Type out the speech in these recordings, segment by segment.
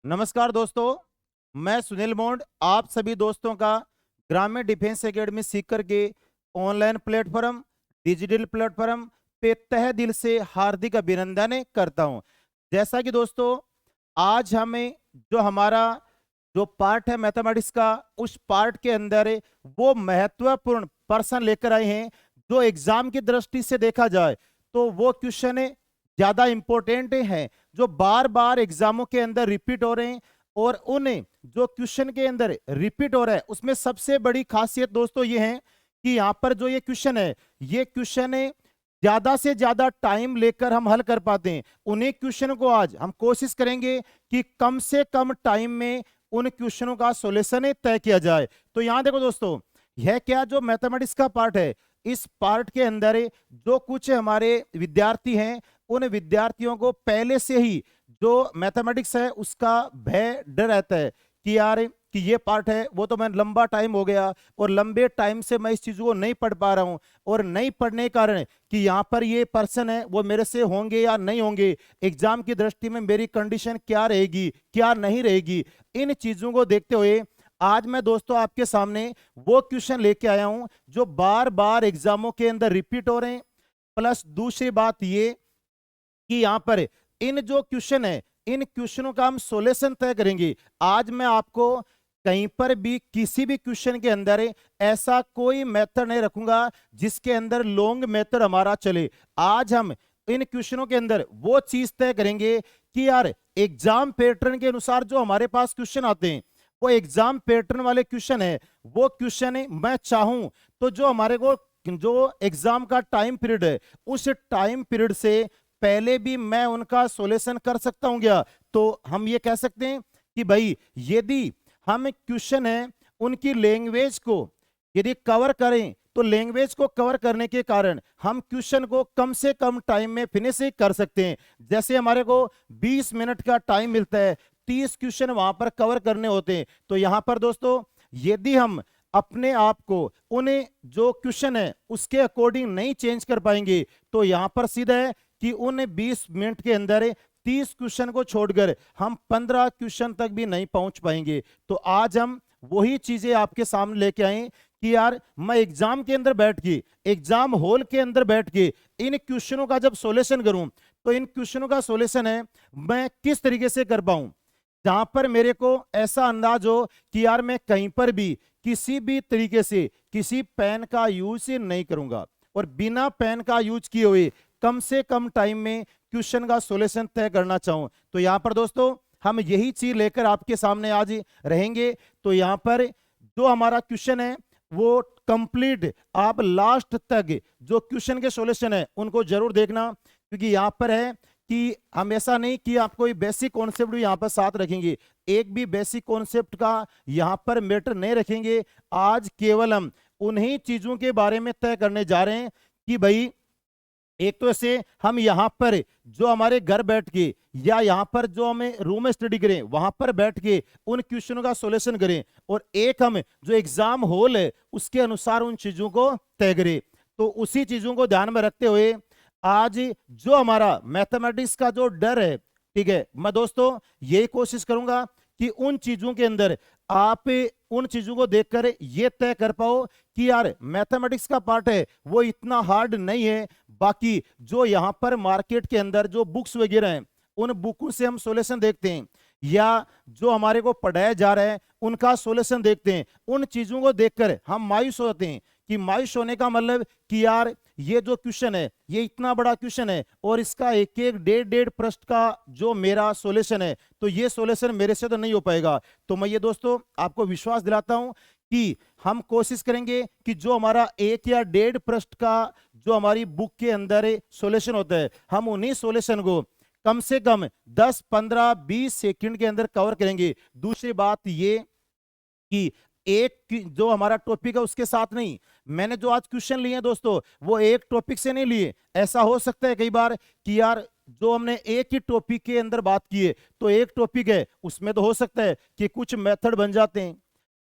नमस्कार दोस्तों, मैं सुनील मोंड आप सभी दोस्तों का ग्रामीण डिफेंस एकेडमी सीकर के ऑनलाइन प्लेटफॉर्म डिजिटल प्लेटफॉर्म पे तहे दिल से हार्दिक अभिनंदन करता हूं। जैसा कि दोस्तों आज हमें जो हमारा जो पार्ट है मैथमेटिक्स का, उस पार्ट के अंदर वो महत्वपूर्ण पर्सन लेकर आए हैं जो एग्जाम की दृष्टि से देखा जाए तो वो क्वेश्चन ज्यादा इंपॉर्टेंट हैं, जो बार बार एग्जामों के अंदर रिपीट हो रहे हैं। और उन्हें जो क्वेश्चन के अंदर रिपीट हो रहा है उसमें सबसे बड़ी खासियत दोस्तों ये है कि यहाँ पर जो ये क्वेश्चन है, ये क्वेश्चन है ज्यादा से ज्यादा टाइम लेकर हम हल कर पाते हैं। उन्हीं क्वेश्चन को आज हम कोशिश करेंगे कि कम से कम टाइम में उन क्वेश्चनों का सॉल्यूशन तय किया जाए। तो यहाँ देखो दोस्तों, यह क्या जो मैथमेटिक्स का पार्ट है, इस पार्ट के अंदर जो कुछ हमारे विद्यार्थी हैं, उन विद्यार्थियों को पहले से ही जो मैथमेटिक्स है उसका भय डर रहता है कि यार कि ये पार्ट है वो तो मैं लंबा टाइम हो गया और लंबे टाइम से मैं इस चीज को नहीं पढ़ पा रहा हूं, और नहीं पढ़ने के कारण कि यहाँ पर ये पर्सन है वो मेरे से होंगे या नहीं होंगे, एग्जाम की दृष्टि में मेरी कंडीशन क्या रहेगी क्या नहीं रहेगी। इन चीजों को देखते हुए आज मैं दोस्तों आपके सामने वो क्वेश्चन लेके आया हूं जो बार बार एग्जामों के अंदर रिपीट हो रहे हैं। प्लस दूसरी बात ये कि यहां पर इन जो क्वेश्चन है, इन क्वेश्चनों का हम सॉल्यूशन तय करेंगे। आज मैं आपको कहीं पर भी किसी भी क्वेश्चन के अंदर ऐसा कोई मेथड नहीं रखूंगा जिसके अंदर लॉन्ग मेथड हमारा चले। आज हम इन क्वेश्चनों के अंदर वो चीज तय करेंगे कि यार एग्जाम पैटर्न के अनुसार जो हमारे पास क्वेश्चन आते हैं वो एग्जाम पैटर्न वाले क्वेश्चन है, वो क्वेश्चन है मैं चाहूं तो जो हमारे को जो एग्जाम का टाइम पीरियड है उस टाइम पीरियड से पहले भी मैं उनका सॉल्यूशन कर सकता हूं क्या। तो हम ये कह सकते हैं कि भाई यदि हम क्वेश्चन है उनकी लैंग्वेज को यदि कवर करें तो लैंग्वेज को कवर करने के कारण हम क्वेश्चन को कम से कम टाइम में फिनिश कर सकते हैं। जैसे हमारे को 20 मिनट का टाइम मिलता है, 30 क्वेश्चन वहां पर कवर करने होते हैं। तो यहां पर दोस्तों यदि हम अपने आप को उन्हें जो क्वेश्चन है उसके अकॉर्डिंग नहीं चेंज कर पाएंगे तो यहां पर सीधा है कि उन 20 मिनट के अंदर 30 क्वेश्चन को छोड़कर हम 15 क्वेश्चन तक भी नहीं पहुंच पाएंगे। तो आज हम वही चीजें आपके सामने लेके आए कि यार मैं एग्जाम के अंदर बैठ के, एग्जाम हॉल के अंदर बैठ के इन क्वेश्चनों का जब सॉल्यूशन करूं तो इन क्वेश्चनों का सॉल्यूशन है मैं किस तरीके से कर पाऊं जहां पर मेरे को ऐसा अंदाज हो कि यार मैं कहीं पर भी किसी भी तरीके से किसी पेन का यूज नहीं करूंगा और बिना पेन का यूज किए हुए कम से कम टाइम में क्वेश्चन का सॉल्यूशन तय करना चाहूं। तो यहां पर दोस्तों हम यही चीज लेकर आपके सामने आज रहेंगे। तो यहां पर जो हमारा क्वेश्चन है वो कंप्लीट आप लास्ट तक जो क्वेश्चन के सॉल्यूशन है उनको जरूर देखना, क्योंकि यहां पर है कि हम ऐसा नहीं कि आप कोई बेसिक कॉन्सेप्ट भी यहां पर साथ रखेंगे, एक भी बेसिक कॉन्सेप्ट का यहां पर मैटर नहीं रखेंगे। आज केवल हम उन्हीं चीजों के बारे में तय करने जा रहे हैं कि भाई एक तो ऐसे हम यहां पर जो हमारे घर बैठ के या यहां पर जो हमें रूम में स्टडी करें वहां पर बैठ के उन क्वेश्चनों का सॉल्यूशन करें, और एक हम जो एग्जाम हॉल है उसके अनुसार उन चीजों को तय करें। तो उसी चीजों को ध्यान में रखते हुए आज जो हमारा मैथमेटिक्स का जो डर है, ठीक है, मैं दोस्तों यही कोशिश करूंगा कि उन चीजों के अंदर आप उन चीजों को देखकर ये तय कर पाओ कि यार मैथमेटिक्स का पार्ट है वो इतना हार्ड नहीं है। बाकी जो यहां पर मार्केट के अंदर जो बुक्स वगैरह हैं उन बुकों से हम सॉल्यूशन देखते हैं या जो हमारे को पढ़ाया जा रहा है उनका सॉल्यूशन देखते हैं, उन चीजों को देखकर हम मायूस होते हैं कि मायूस होने का मतलब कि यार ये जो क्वेश्चन है ये इतना बड़ा क्वेश्चन है और इसका एक एक डेढ़ प्रश्न का जो मेरा सॉल्यूशन है तो ये सॉल्यूशन मेरे से तो नहीं हो पाएगा। तो मैं ये दोस्तों आपको विश्वास दिलाता हूं कि हम कोशिश करेंगे कि जो हमारा एक या डेढ़ प्रश्न का जो हमारी बुक के अंदर सॉल्यूशन होता है हम उन्हीं सॉल्यूशन को कम से कम 10, 15, 20 सेकंड के अंदर कवर करेंगे। दूसरी बात ये कि एक जो हमारा टॉपिक है उसके साथ नहीं, मैंने जो आज क्वेश्चन लिए हैं दोस्तों वो एक टॉपिक से नहीं लिए। ऐसा हो सकता है कई बार कि यार जो हमने एक ही टॉपिक के अंदर बात की है तो एक टॉपिक है उसमें तो हो सकता है कि कुछ मेथड बन जाते हैं।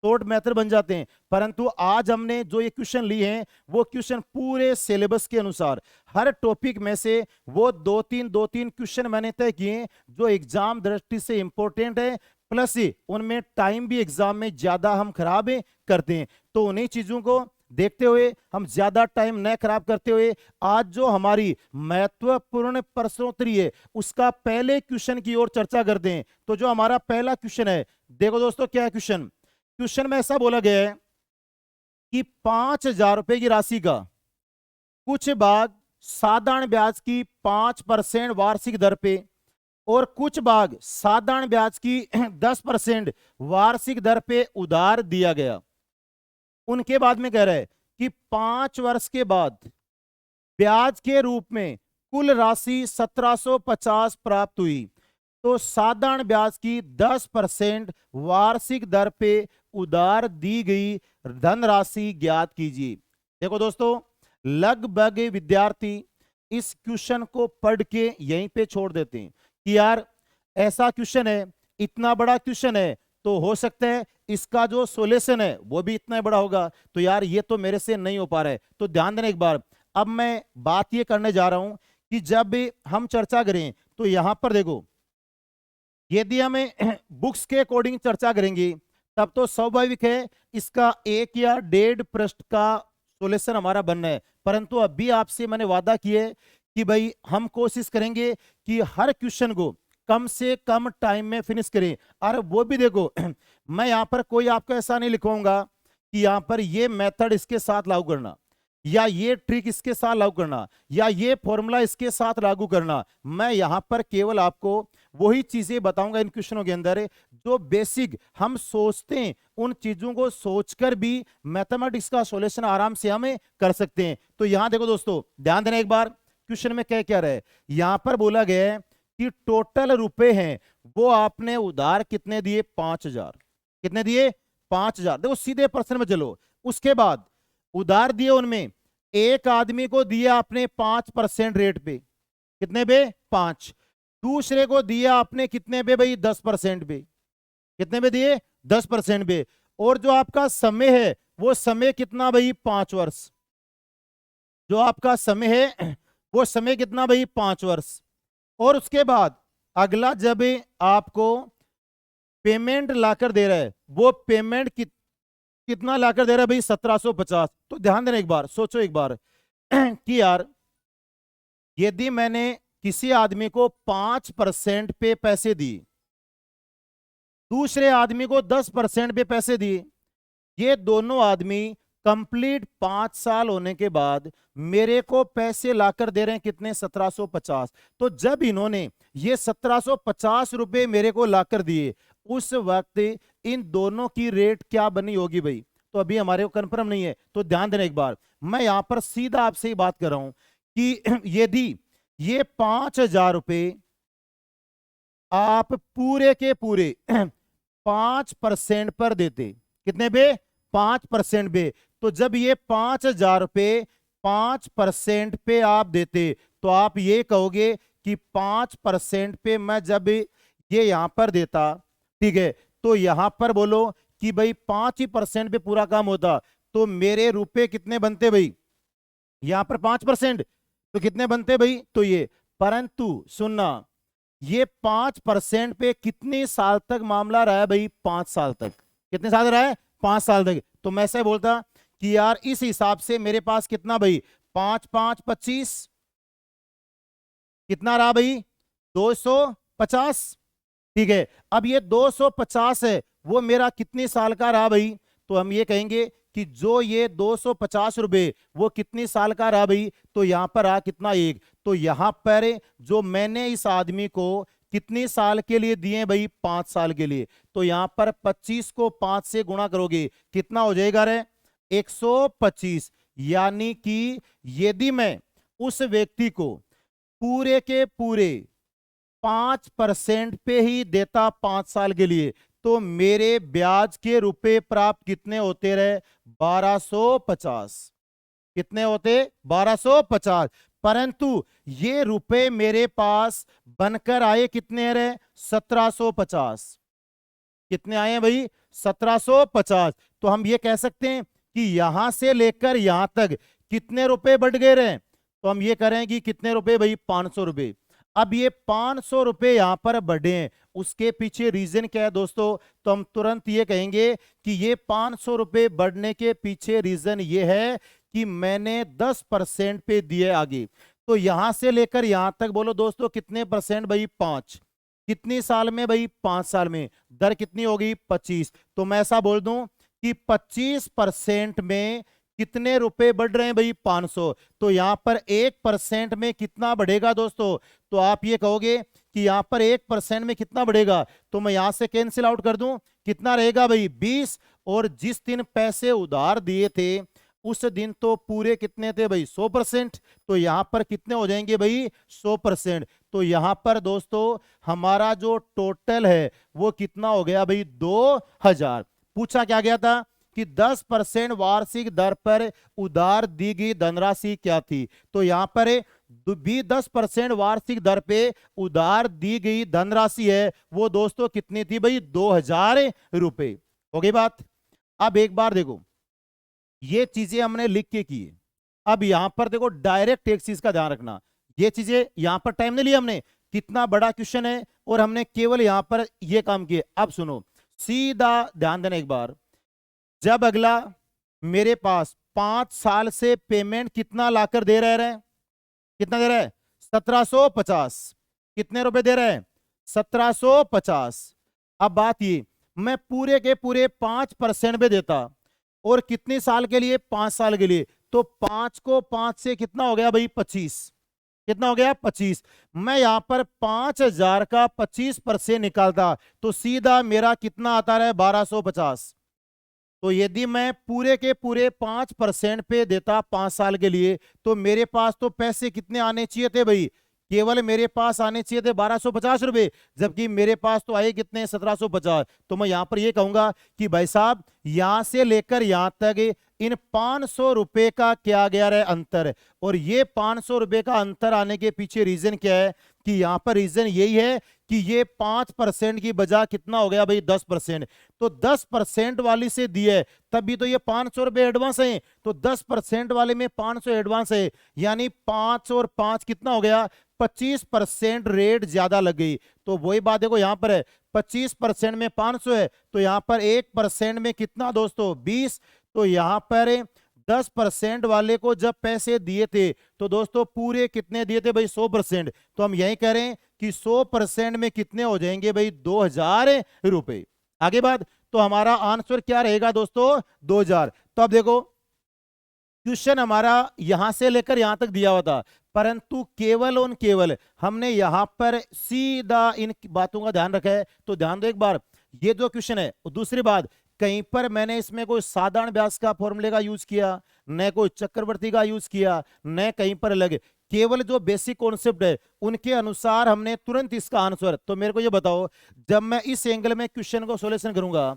शॉर्ट मेथड बन जाते हैं। परंतु आज हमने जो ये क्वेश्चन लिए हैं वो क्वेश्चन पूरे सिलेबस के अनुसार हर टॉपिक में से वो दो तीन क्वेश्चन मैंने तय किए जो एग्जाम दृष्टि से इंपॉर्टेंट है, प्लस उनमें टाइम भी एग्जाम में ज्यादा हम खराब करते हैं। तो उन्हीं चीजों को देखते हुए, हम ज्यादा टाइम न खराब करते हुए, आज जो हमारी महत्वपूर्ण प्रश्नोत्तरी है उसका पहले क्वेश्चन की ओर चर्चा करते हैं। तो जो हमारा पहला क्वेश्चन है, देखो दोस्तों क्या है क्वेश्चन। क्वेश्चन में ऐसा बोला गया है कि 5,000 रुपए की राशि का कुछ भाग साधारण ब्याज की 5% वार्षिक दर पे और कुछ भाग साधारण ब्याज की 10% वार्षिक दर पे उधार दिया गया। उनके बाद में कह रहा है कि 5 वर्ष के बाद ब्याज के रूप में कुल राशि 1750 प्राप्त हुई, तो साधारण ब्याज की 10% वार्षिक दर पे उधार दी गई धनराशि ज्ञात कीजिए। देखो दोस्तों, लगभग विद्यार्थी इस क्वेश्चन को पढ़ के यहीं पे छोड़ देते हैं कि यार ऐसा क्वेश्चन है, इतना बड़ा क्वेश्चन है, तो हो सकता है इसका जो सॉल्यूशन है वो भी इतना बड़ा होगा, तो यार ये तो मेरे से नहीं हो पा रहा है। तो ध्यान देना एक बार, अब मैं बात ये करने जा रहा हूं कि जब भी हम चर्चा करें तो यहां पर देखो, यदि हमें बुक्स के अकॉर्डिंग चर्चा करेंगे तब तो स्वाभाविक है इसका 1 या 1.5 पृष्ठ का सॉल्यूशन हमारा बनना है। परंतु अभी आपसे मैंने वादा किया है कि भाई हम कोशिश करेंगे कि हर क्वेश्चन को कम से कम टाइम में फिनिश करें। और वो भी देखो मैं यहां पर कोई आपको ऐसा नहीं लिखवाऊंगा कि यहां पर ये मेथड इसके साथ लागू करना, या ये ट्रिक इसके साथ लागू करना, या ये फॉर्मूला इसके साथ लागू करना। मैं यहां पर केवल आपको वही चीजें बताऊंगा इन क्वेश्चनों के अंदर जो बेसिक हम सोचते हैं, उन चीजों को सोचकर भी मैथमेटिक्स का सॉल्यूशन आराम से हमें कर सकते हैं। तो यहां देखो दोस्तों, ध्यान देना एक बार, क्वेश्चन में क्या रहा है। यहां पर बोला गया है कि टोटल रुपए हैं वो आपने उधार कितने दिए, 5,000। कितने दिए, 5,000। देखो सीधे प्रश्न में चलो। उसके बाद उधार दिए, उनमें एक आदमी को दिया आपने 5% रेट पे, कितने पे, 5। दूसरे को दिया आपने कितने पे भाई, 10% पे। कितने पे दिए, 10% पे। और जो आपका समय है वो समय कितना भाई, 5 वर्ष। जो आपका समय है वो समय कितना भाई, 5 वर्ष। और उसके बाद अगला जब आपको पेमेंट लाकर दे रहा है, वो पेमेंट कितना लाकर दे रहा है भाई, 1750। तो ध्यान देना एक बार, सोचो एक बार कि यार यदि मैंने किसी आदमी को 5% पे पैसे दिए, दूसरे आदमी को 10% पे पैसे दिए, ये दोनों आदमी कंप्लीट 5 साल होने के बाद मेरे को पैसे लाकर दे रहे हैं कितने, 1750। तो जब इन्होंने ये 1750 रुपए मेरे को लाकर दिए, उस वक्त इन दोनों की रेट क्या बनी होगी भाई, तो अभी हमारे को कंफर्म नहीं है। तो ध्यान देना एक बार, मैं यहां पर सीधा आपसे ही बात कर रहा हूं कि यदि ये 5,000 रुपए आप पूरे के पूरे 5% पर देते, कितने पे, 5% पे, तो जब ये 5,000 रुपए 5% पे आप देते, तो आप ये कहोगे कि 5% पे मैं जब ये यहां पर देता, ठीक है, तो यहां पर बोलो कि भाई 5% पे पूरा काम होता, तो मेरे रुपए कितने बनते भाई, यहां पर 5%, तो कितने बनते भाई, तो ये। परंतु सुनना, ये 5% पे कितने साल तक मामला रहा है भाई, 5 साल तक। कितने साल रहा है, 5 साल तक। तो मैं से बोलता कि यार इस हिसाब से मेरे पास कितना भाई, 5 5 25, कितना रहा भाई, 250। ठीक है, अब ये 250 है वो मेरा कितने साल का रहा भाई, तो हम ये कहेंगे कि जो ये 250 रुपए वो कितने साल का रहा भाई, तो यहां पर आ कितना, 1। तो यहां पर जो मैंने इस आदमी को कितने साल के लिए दिए भाई, 5 साल के लिए, तो यहां पर 25 को 5 से गुणा करोगे, कितना हो जाएगा रे, 125। यानी कि यदि मैं उस व्यक्ति को पूरे के पूरे 5% पे ही देता 5 साल के लिए, तो मेरे ब्याज के रुपए प्राप्त कितने होते रहे, 1250। कितने होते, 1250। परंतु ये रुपए मेरे पास बनकर आए कितने रहे, 1750। कितने आए हैं भाई? 1750। तो हम ये कह सकते हैं कि यहां से लेकर यहां तक कितने रुपए बढ़ गए रहे? तो हम ये करें कि कितने रुपए भाई? 500 रुपए। अब ये 500 रुपए यहां पर बढ़े हैं, उसके पीछे रीजन क्या है दोस्तों? तो हम तुरंत ये कहेंगे कि ये 500 रुपए बढ़ने के पीछे रीजन ये है कि मैंने 10% पे दिए आगे। तो यहां से लेकर यहां तक बोलो दोस्तों कितने परसेंट भाई? 5। कितनी साल में भाई? 5 साल में। दर कितनी होगी? 25। तो मैं ऐसा बोल दूं कि 25% में कितने रुपए बढ़ रहे हैं भाई? 500। तो यहां पर 1% में कितना बढ़ेगा दोस्तों? तो आप ये कहोगे कि यहां पर 1% में कितना बढ़ेगा, तो मैं यहां से कैंसिल आउट कर दूं, कितना रहेगा भाई? 20। और जिस दिन पैसे उधार दिए थे उस दिन तो पूरे कितने थे भाई? 100%। तो यहां पर कितने हो जाएंगे भाई? 100%। तो यहां पर दोस्तों हमारा जो टोटल है वो कितना हो गया भाई? 2000। पूछा क्या गया था कि 10% वार्षिक दर पर उधार दी गई धनराशि क्या थी? तो यहां पर भी 10% वार्षिक दर पे उधार दी गई धनराशि है, वो दोस्तों कितनी थी भाई? 2000 रुपए। हो गई बात। अब एक बार देखो, ये चीजें हमने लिख के की है। अब यहां पर देखो डायरेक्ट एक चीज का ध्यान रखना, ये चीजें यहां पर टाइम नहीं लिया हमने, कितना बड़ा क्वेश्चन है और हमने केवल यहां पर ये काम किए। अब सुनो, सीधा ध्यान देना एक बार। जब अगला मेरे पास 5 साल से पेमेंट कितना लाकर दे रहे हैं? कितना दे रहा है? 1750। कितने रुपए दे रहे हैं? 1750। अब बात ये, मैं पूरे के पूरे 5% पे देता और कितने साल के लिए? 5 साल के लिए। तो 5 को 5 से कितना हो गया भाई? 25। कितना हो गया? 25। मैं यहां पर 5000 का 25% निकालता तो सीधा मेरा कितना आता रहा? 1250। तो यदि मैं पूरे के पूरे 5% पे देता 5 साल के लिए, तो मेरे पास तो पैसे कितने आने चाहिए थे भाई? केवल मेरे पास आने चाहिए थे 1250 रुपए, जबकि मेरे पास तो आए कितने? 1750। तो मैं यहां पर ये कहूंगा कि भाई साहब यहां से लेकर यहां तक इन 500 रुपए का क्या गया है? अंतर। और ये 500 रुपए का अंतर आने के पीछे रीजन क्या है? कि यहां पर रीजन यही है कि ये 5% की बजाय कितना हो गया भाई? 10%। तो 10% वाली से दिए तभी तो ये 500 रुपए एडवांस है, तो 10% वाले में 500 एडवांस है, यानी 5 और 5 कितना हो गया? 25% रेट ज्यादा लग गई। तो वही बात देखो यहां पर है, 25% में 500 है, तो यहां पर 1% में कितना दोस्तों? 20। तो यहां पर 10% वाले को जब पैसे दिए थे तो दोस्तों पूरे कितने दिए थे भाई? 100%। तो हम यही करें कि 100% में कितने हो जाएंगे भाई? 2000 रुपए। आगे बात, तो हमारा आंसर क्या रहेगा दोस्तों? 2000। तो अब देखो क्वेश्चन हमारा यहां से लेकर यहां तक दिया हुआ था, परंतु केवल और केवल हमने यहां पर सीधा इन बातों का ध्यान रखा है। तो ध्यान दो एक बार, ये जो क्वेश्चन है। दूसरी बात, कहीं पर मैंने इसमें कोई साधारण व्यास का फॉर्मूले का यूज किया, न कोई चक्रवर्ती का यूज किया, न कहीं पर अलग, केवल जो बेसिक कॉन्सेप्ट है उनके अनुसार हमने तुरंत इसका आंसर। तो मेरे को ये बताओ, जब मैं इस एंगल में क्वेश्चन को सॉल्यूशन करूंगा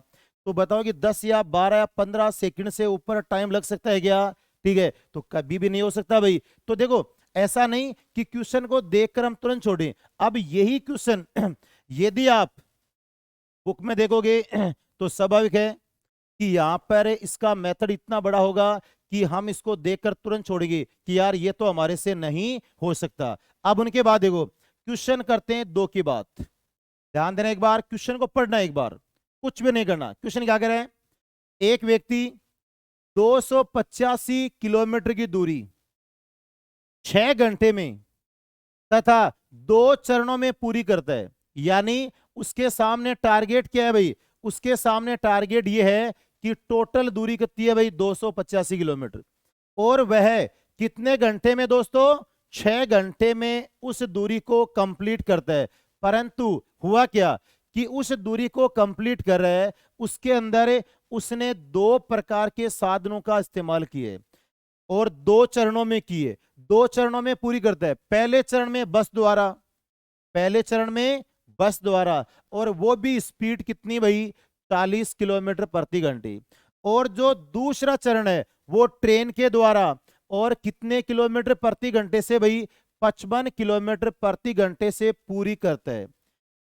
तो बताओ कि 10 या 12 या 15 सेकंड से ऊपर टाइम लग सकता है क्या? ठीक है, तो कभी भी नहीं हो सकता भाई। तो देखो ऐसा नहीं कि क्वेश्चन को देखकर हम तुरंत छोड़ें। अब यही क्वेश्चन यदि आप बुक में देखोगे तो स्वाभाविक है कि यहां पर इसका मेथड इतना बड़ा होगा कि हम इसको देखकर तुरंत छोड़ेंगे कि यार ये तो हमारे से नहीं हो सकता। अब उनके बाद देखो क्वेश्चन करते हैं 2 की बात। ध्यान देना एक बार, क्वेश्चन को पढ़ना एक बार, कुछ भी नहीं करना। क्वेश्चन क्या कह रहे हैं? एक व्यक्ति 285 किलोमीटर की दूरी 6 घंटे में तथा 2 चरणों में पूरी करता है, यानी उसके सामने टारगेट क्या है भाई? उसके सामने टारगेट ये है कि टोटल दूरी कितनी है भाई? 285 किलोमीटर। और वह कितने घंटे में दोस्तों? 6 घंटे में उस दूरी को कंप्लीट करता है। परंतु हुआ क्या कि उस दूरी को कंप्लीट कर रहा है, उसके अंदर उसने 2 प्रकार के साधनों का इस्तेमाल किए और 2 चरणों में किए। 2 चरणों में पूरी करता है। पहले चरण में बस द्वारा, पहले चरण में बस द्वारा, और वो भी स्पीड कितनी भाई? 40 किलोमीटर प्रति घंटे। और जो दूसरा चरण है वो ट्रेन के द्वारा, और कितने किलोमीटर प्रति घंटे से भाई? 55 किलोमीटर प्रति घंटे से पूरी करता है।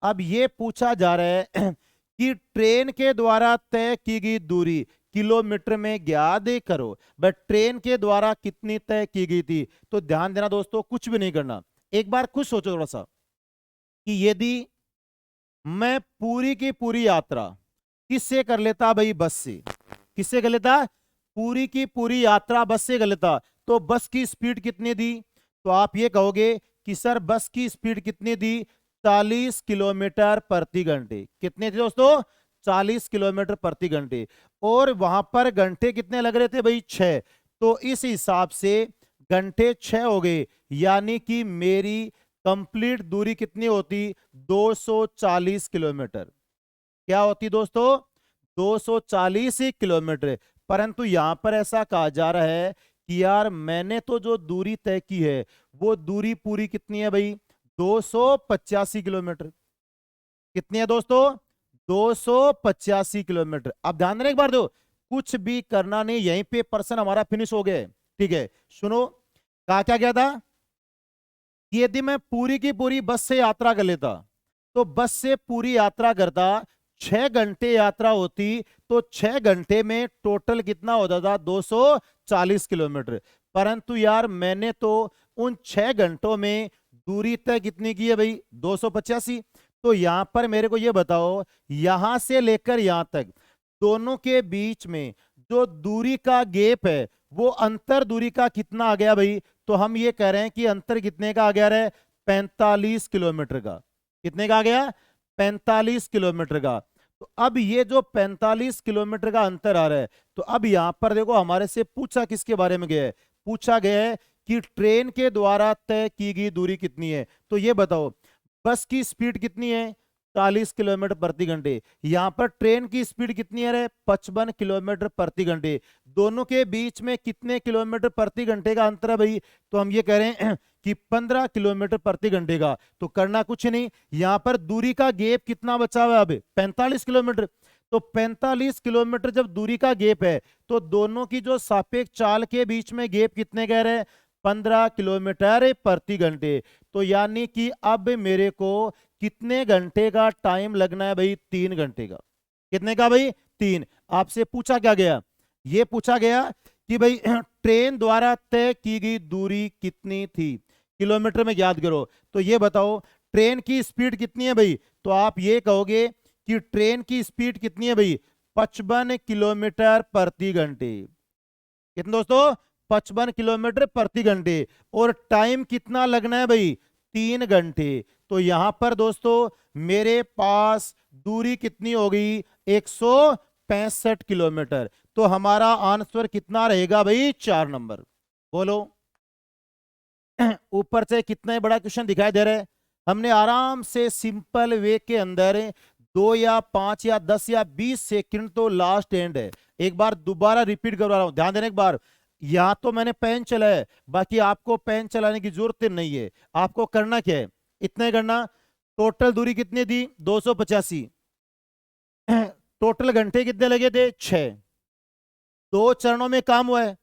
अब ये पूछा जा रहा है कि ट्रेन के द्वारा तय की गई दूरी किलोमीटर में ज्ञात करो। बट ट्रेन के द्वारा कितनी तय की गई थी? तो ध्यान देना दोस्तों, कुछ भी नहीं करना, एक बार खुद सोचो थोड़ा सा कि यदि मैं पूरी की पूरी यात्रा किससे कर लेता भाई? बस से। किससे कर लेता? पूरी की पूरी यात्रा बस से कर लेता। तो बस की स्पीड कितनी दी? तो आप ये कहोगे कि सर बस की स्पीड कितनी दी? 40 किलोमीटर प्रति घंटे। कितने थे दोस्तों? 40 किलोमीटर प्रति घंटे। और वहां पर घंटे कितने लग रहे थे भाई? 6। तो इस हिसाब से घंटे 6 हो गए, यानी कि मेरी कंप्लीट दूरी कितनी होती? 240 किलोमीटर। क्या होती दोस्तों? 240 किलोमीटर। परंतु यहां पर ऐसा कहा जा रहा है कि यार मैंने तो जो दूरी तय की है वो दूरी पूरी कितनी है भाई? 285 किलोमीटर। कितनी है दोस्तों? 285 किलोमीटर। अब ध्यान देना एक बार, दो कुछ भी करना नहीं, यहीं पे पर्सन हमारा फिनिश हो गया। ठीक है, सुनो, कहा क्या गया था? यदि मैं पूरी की पूरी बस से यात्रा कर लेता तो बस से पूरी यात्रा करता, 6 घंटे यात्रा होती, तो 6 घंटे में टोटल कितना होता था? 240 किलोमीटर। परंतु यार मैंने तो उन 6 घंटों में दूरी तय कितनी की है भाई? 285। तो यहां पर मेरे को ये बताओ, यहां से लेकर यहां तक दोनों के बीच में जो दूरी का गैप है वो अंतर दूरी का कितना आ गया भाई? तो हम ये कह रहे हैं कि अंतर कितने का आ गया है? 45 किलोमीटर का। कितने का आ गया? 45 किलोमीटर का। तो अब ये जो 45 किलोमीटर का अंतर आ रहा है, तो अब यहां पर देखो हमारे से पूछा किसके बारे में गया है? पूछा गया है कि ट्रेन के द्वारा तय की गई दूरी कितनी है। तो ये बताओ, बस की स्पीड कितनी है? 40 किलोमीटर प्रति घंटे। यहां पर ट्रेन की स्पीड कितनी है? 55 किलोमीटर प्रति घंटे। दोनों के बीच में कितने किलोमीटर प्रति घंटे का अंतर है भाई? तो हम ये कह रहे हैं कि 15 किलोमीटर प्रति घंटे का। तो करना कुछ नहीं, यहां पर दूरी का गैप कितना बचा हुआ है? अब 45 किलोमीटर। तो 45 किलोमीटर जब दूरी का गैप है, तो दोनों की जो सापेक्ष चाल के बीच में गैप कितने कह रहे हैं? 15 किलोमीटर प्रति घंटे। तो यानी कि अब मेरे को कितने घंटे का टाइम लगना है भाई? 3 घंटे का। कितने का भाई? 3। आपसे पूछा क्या गया? ये पूछा गया कि भाई ट्रेन द्वारा तय की गई दूरी कितनी थी? किलोमीटर में याद करो। तो ये बताओ ट्रेन की स्पीड कितनी है भाई? तो आप ये कहोगे कि ट्रेन की स्पीड कितनी है भाई? 55 किलोमीटर प्रति घंटे। कितने दोस्तों? 55 किलोमीटर प्रति घंटे। और टाइम कितना लगना है भाई? 3 घंटे। तो यहां पर दोस्तों मेरे पास दूरी कितनी हो गई? 165 किलोमीटर। तो हमारा आंसर कितना रहेगा भाई? 4 नंबर। बोलो। ऊपर से कितना ही बड़ा क्वेश्चन दिखाई दे रहा है। हमने आराम से सिंपल वे के अंदर 2 या 5 या 10 या 20 सेकंड तो लास्ट एंड है। एक बार दोबारा रिपीट करवा रहा हूं, ध्यान देने एक बार। यहां तो मैंने पेन चलाया है, बाकी आपको पेन चलाने की जरूरत नहीं है। आपको करना क्या है? इतना ही करना। टोटल दूरी कितनी दी? 285। टोटल घंटे कितने लगे थे? 6। 2 चरणों में काम हुआ है।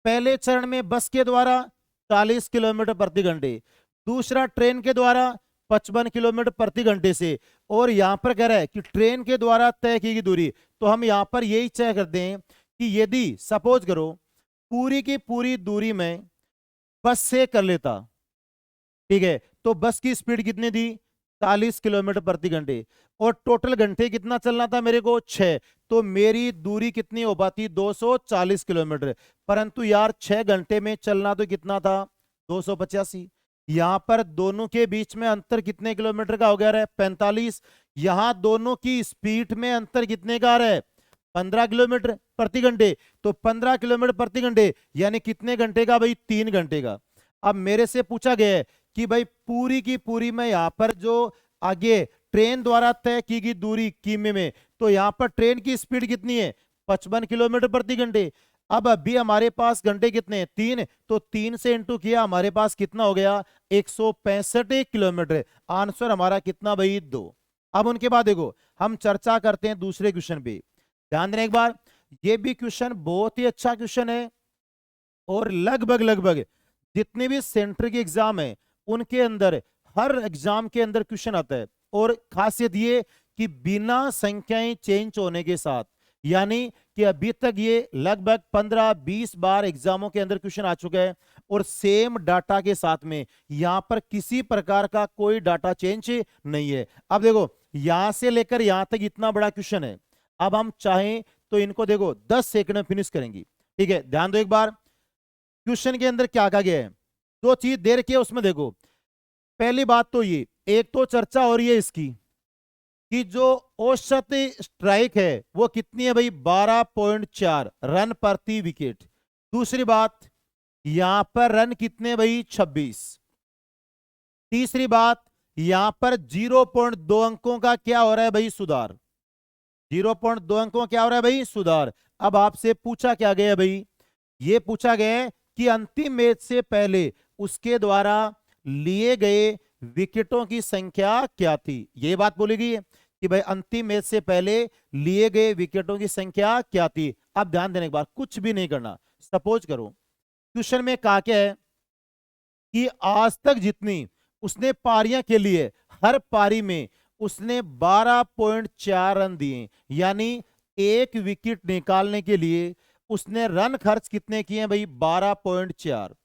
पहले चरण में बस के द्वारा 40 किलोमीटर प्रति घंटे, दूसरा ट्रेन के द्वारा 55 किलोमीटर प्रति घंटे से। और यहां पर कह रहा है कि ट्रेन के द्वारा तय की गई दूरी। तो हम यहां पर यही तय करते हैं कि यदि सपोज करो पूरी की पूरी दूरी में बस से कर लेता, ठीक है, तो बस की स्पीड कितनी थी? 40 किलोमीटर प्रति घंटे। और टोटल घंटे कितना चलना था मेरे को? 6। तो मेरी दूरी कितनी हो पाती? 240 किलोमीटर। परंतु यार 6 घंटे में चलना तो कितना था? 285। यहां पर दोनों के बीच में अंतर कितने किलोमीटर का हो गया है? 45। यहां दोनों की स्पीड में अंतर कितने का आ रहा है? 15 किलोमीटर प्रति घंटे। तो 15 किलोमीटर प्रति घंटे यानी कितने घंटे का भाई? 3 घंटे का। अब मेरे से पूछा गया है कि भाई पूरी की पूरी में यहां पर जो आगे ट्रेन द्वारा तय की गई दूरी किमी में, तो यहां पर ट्रेन की स्पीड कितनी है? 55 किलोमीटर प्रति घंटे। अब अभी हमारे पास घंटे कितने हैं? 3। तो 3 से इंटू किया, हमारे पास कितना हो गया? 165 किलोमीटर। आंसर हमारा कितना भाई? 2। अब उनके बाद देखो हम चर्चा करते हैं दूसरे क्वेश्चन पे। ध्यान देना एक बार, ये भी क्वेश्चन बहुत ही अच्छा क्वेश्चन है और लगभग लगभग जितने भी सेंटर के एग्जाम है उनके अंदर हर एग्जाम के अंदर क्वेश्चन आता है। और खासियत ये कि बिना संख्याएं चेंज होने के साथ, यानी कि अभी तक ये लगभग 15-20 बार एग्जामों के अंदर क्वेश्चन आ चुका है और सेम डाटा के साथ में यहां पर किसी प्रकार का कोई डाटा चेंज नहीं है। अब देखो यहां से लेकर यहां तक इतना बड़ा क्वेश्चन है, अब हम चाहें तो इनको देखो 10 सेकंड में फिनिश करेंगे। ठीक है, ध्यान दो एक बार क्वेश्चन के अंदर क्या कहा गया है, जो चीज दे रखी है उसमें देखो। पहली बात तो ये, एक तो चर्चा हो रही है इसकी कि जो औसत स्ट्राइक है वो कितनी है भाई, 12.4 रन प्रति विकेट। दूसरी बात, यहां पर रन कितने भाई, 26। तीसरी बात, यहां पर 0.2 अंकों का क्या हो रहा है भाई, सुधार। 0.2 अंकों क्या हो रहा है भाई, सुधार। अब आपसे पूछा क्या गया भाई, ये पूछा गया है कि अंतिम मैच से पहले उसके द्वारा लिए गए विकेटों की संख्या क्या थी। ये बात बोली गई है कि भाई अंतिम मैच से पहले लिए गए विकेटों की संख्या क्या थी। अब ध्यान देने के बाद कुछ भी नहीं करना। सपोज करो क्वेश्चन में कहा क्या है कि आज तक जितनी उसने पारियां खेली है, हर पारी में उसने 12.4 रन दिए, यानी एक विकेट निकालने के लिए उसने रन खर्च कितने किए हैं भाई, 12.4।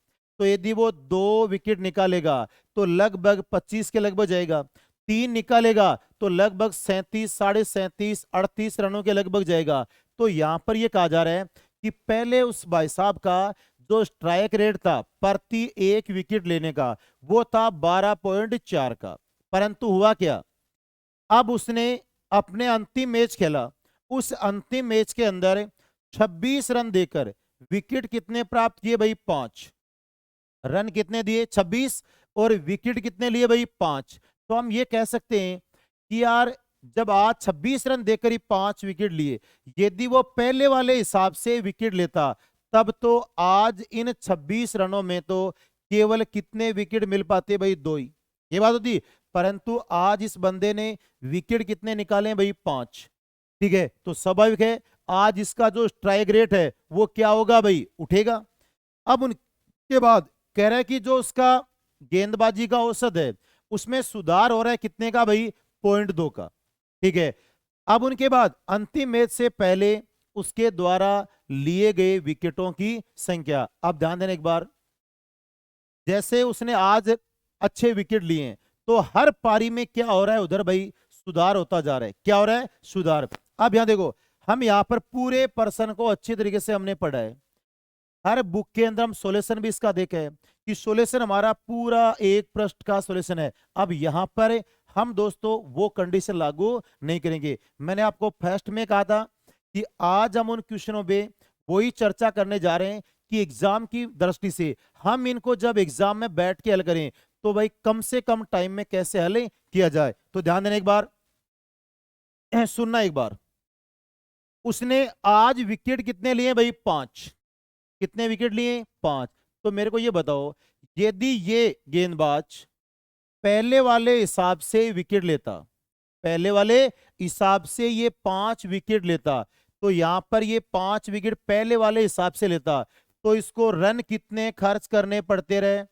तो यदि वो 2 विकेट निकालेगा तो लगभग 25 के लगभग जाएगा, 3 निकालेगा तो लगभग 37, 37.5, 38 रनों के लगभग जाएगा। तो यहां पर यह कहा जा रहा है कि पहले उस भाई साहब का जो स्ट्राइक रेट था प्रति एक विकेट लेने का वो था 12.4 का, परंतु हुआ क्या, अब उसने अपने अंतिम मैच खेला, उस अंतिम मैच के अंदर 26 रन देकर विकेट कितने प्राप्त किए भाई, 5 रन कितने दिए, 26, और विकेट कितने लिए भाई, 5। तो हम ये कह सकते हैं कि यार जब आज 26 रन देकर ही 5 विकेट लिए, यदि वो पहले वाले हिसाब से विकेट लेता तब तो आज इन 26 रनों में तो केवल कितने विकेट मिल पाते भाई, 2 ही, ये बात होती। परंतु आज इस बंदे ने विकेट कितने निकाले भाई, 5। ठीक है, तो स्वाभाविक है आज इसका जो स्ट्राइक रेट है वो क्या होगा भाई, उठेगा। अब उनके बाद कह रहा है कि जो उसका गेंदबाजी का औसत है उसमें सुधार हो रहा है कितने का भाई, 0.2 का। ठीक है, अब उनके बाद अंतिम मैच से पहले उसके द्वारा लिए गए विकेटों की संख्या। अब ध्यान देना एक बार, जैसे उसने आज अच्छे विकेट लिए हैं तो हर पारी में क्या हो रहा है उधर भाई, सुधार होता जा रहा है। क्या हो रहा है, सुधार। अब यहां देखो, हम यहां पर पूरे पर्सन को अच्छी तरीके से हमने पढ़ा है, हर बुक के अंदर हम सॉल्यूशन भी इसका देखा है कि सॉल्यूशन हमारा पूरा एक पृष्ठ का सॉल्यूशन है। अब यहां पर हम दोस्तों वो कंडीशन लागू नहीं करेंगे। मैंने आपको फर्स्ट में कहा था कि आज हम उन क्वेश्चनों पे वही चर्चा करने जा रहे हैं कि एग्जाम की दृष्टि से हम इनको जब एग्जाम में बैठ के हल करें तो भाई कम से कम टाइम में कैसे हल किया जाए। तो ध्यान देना एक बार, सुनना एक बार। उसने आज विकेट कितने लिए भाई, 5। कितने विकेट लिए, 5। तो मेरे को ये बताओ, यदि ये गेंदबाज पहले वाले हिसाब से विकेट लेता, पहले वाले हिसाब से ये 5 विकेट लेता, तो यहां पर ये 5 विकेट पहले वाले हिसाब से लेता तो इसको रन कितने खर्च करने पड़ते रहे,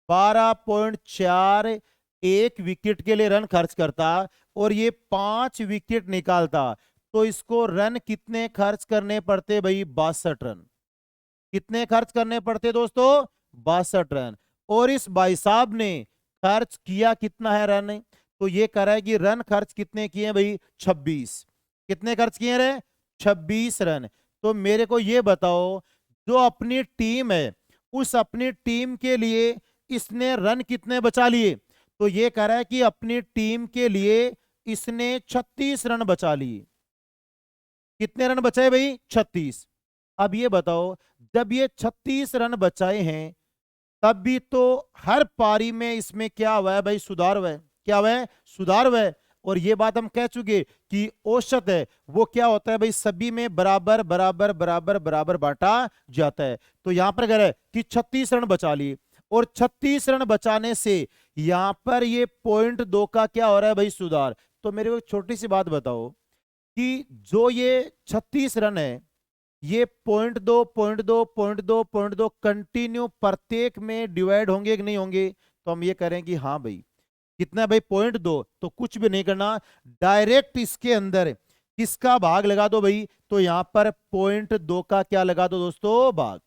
12.4 एक विकेट के लिए रन खर्च करता, और ये 5 विकेट निकालता तो इसको रन कितने खर्च करने पड़ते भाई, 62 रन। कितने खर्च करने पड़ते दोस्तों, 62 रन। और इस भाई साहब ने खर्च किया कितना है रन, तो ये कह रहा है कि रन खर्च कितने किए भाई, 26। कितने खर्च किए रहे, 26 रन। तो मेरे को ये बताओ, जो अपनी टीम है उस अपनी टीम के लिए इसने रन कितने बचा लिए, तो ये कह रहा है कि अपनी टीम के लिए इसने 36 रन बचा लिए। कितने रन बचाए भाई, 36। अब ये बताओ, जब ये 36 रन बचाए हैं तब भी तो हर पारी में इसमें क्या हुआ है भाई, सुधार हुआ है। क्या हुआ है, सुधार हुआ है। और ये बात हम कह चुके कि औसत है वो क्या होता है भाई, सभी में बराबर बराबर बराबर बराबर बांटा जाता है। तो यहां पर कह रहा है कि 36 रन बचा लिए, और 36 रन बचाने से यहां पर ये 0.2 का क्या हो रहा है भाई, सुधार। तो मेरे को एक छोटी सी बात बताओ कि जो ये 36 रन है ये 0.2 0.2 0.2 0.2 कंटिन्यू प्रत्येक में डिवाइड होंगे कि नहीं होंगे, तो हम ये करें कि हाँ भाई कितना है भाई 0.2, तो कुछ भी नहीं करना, डायरेक्ट इसके अंदर किसका भाग लगा दो भाई, तो यहां पर 0.2 का क्या लगा दो दोस्तों, भाग।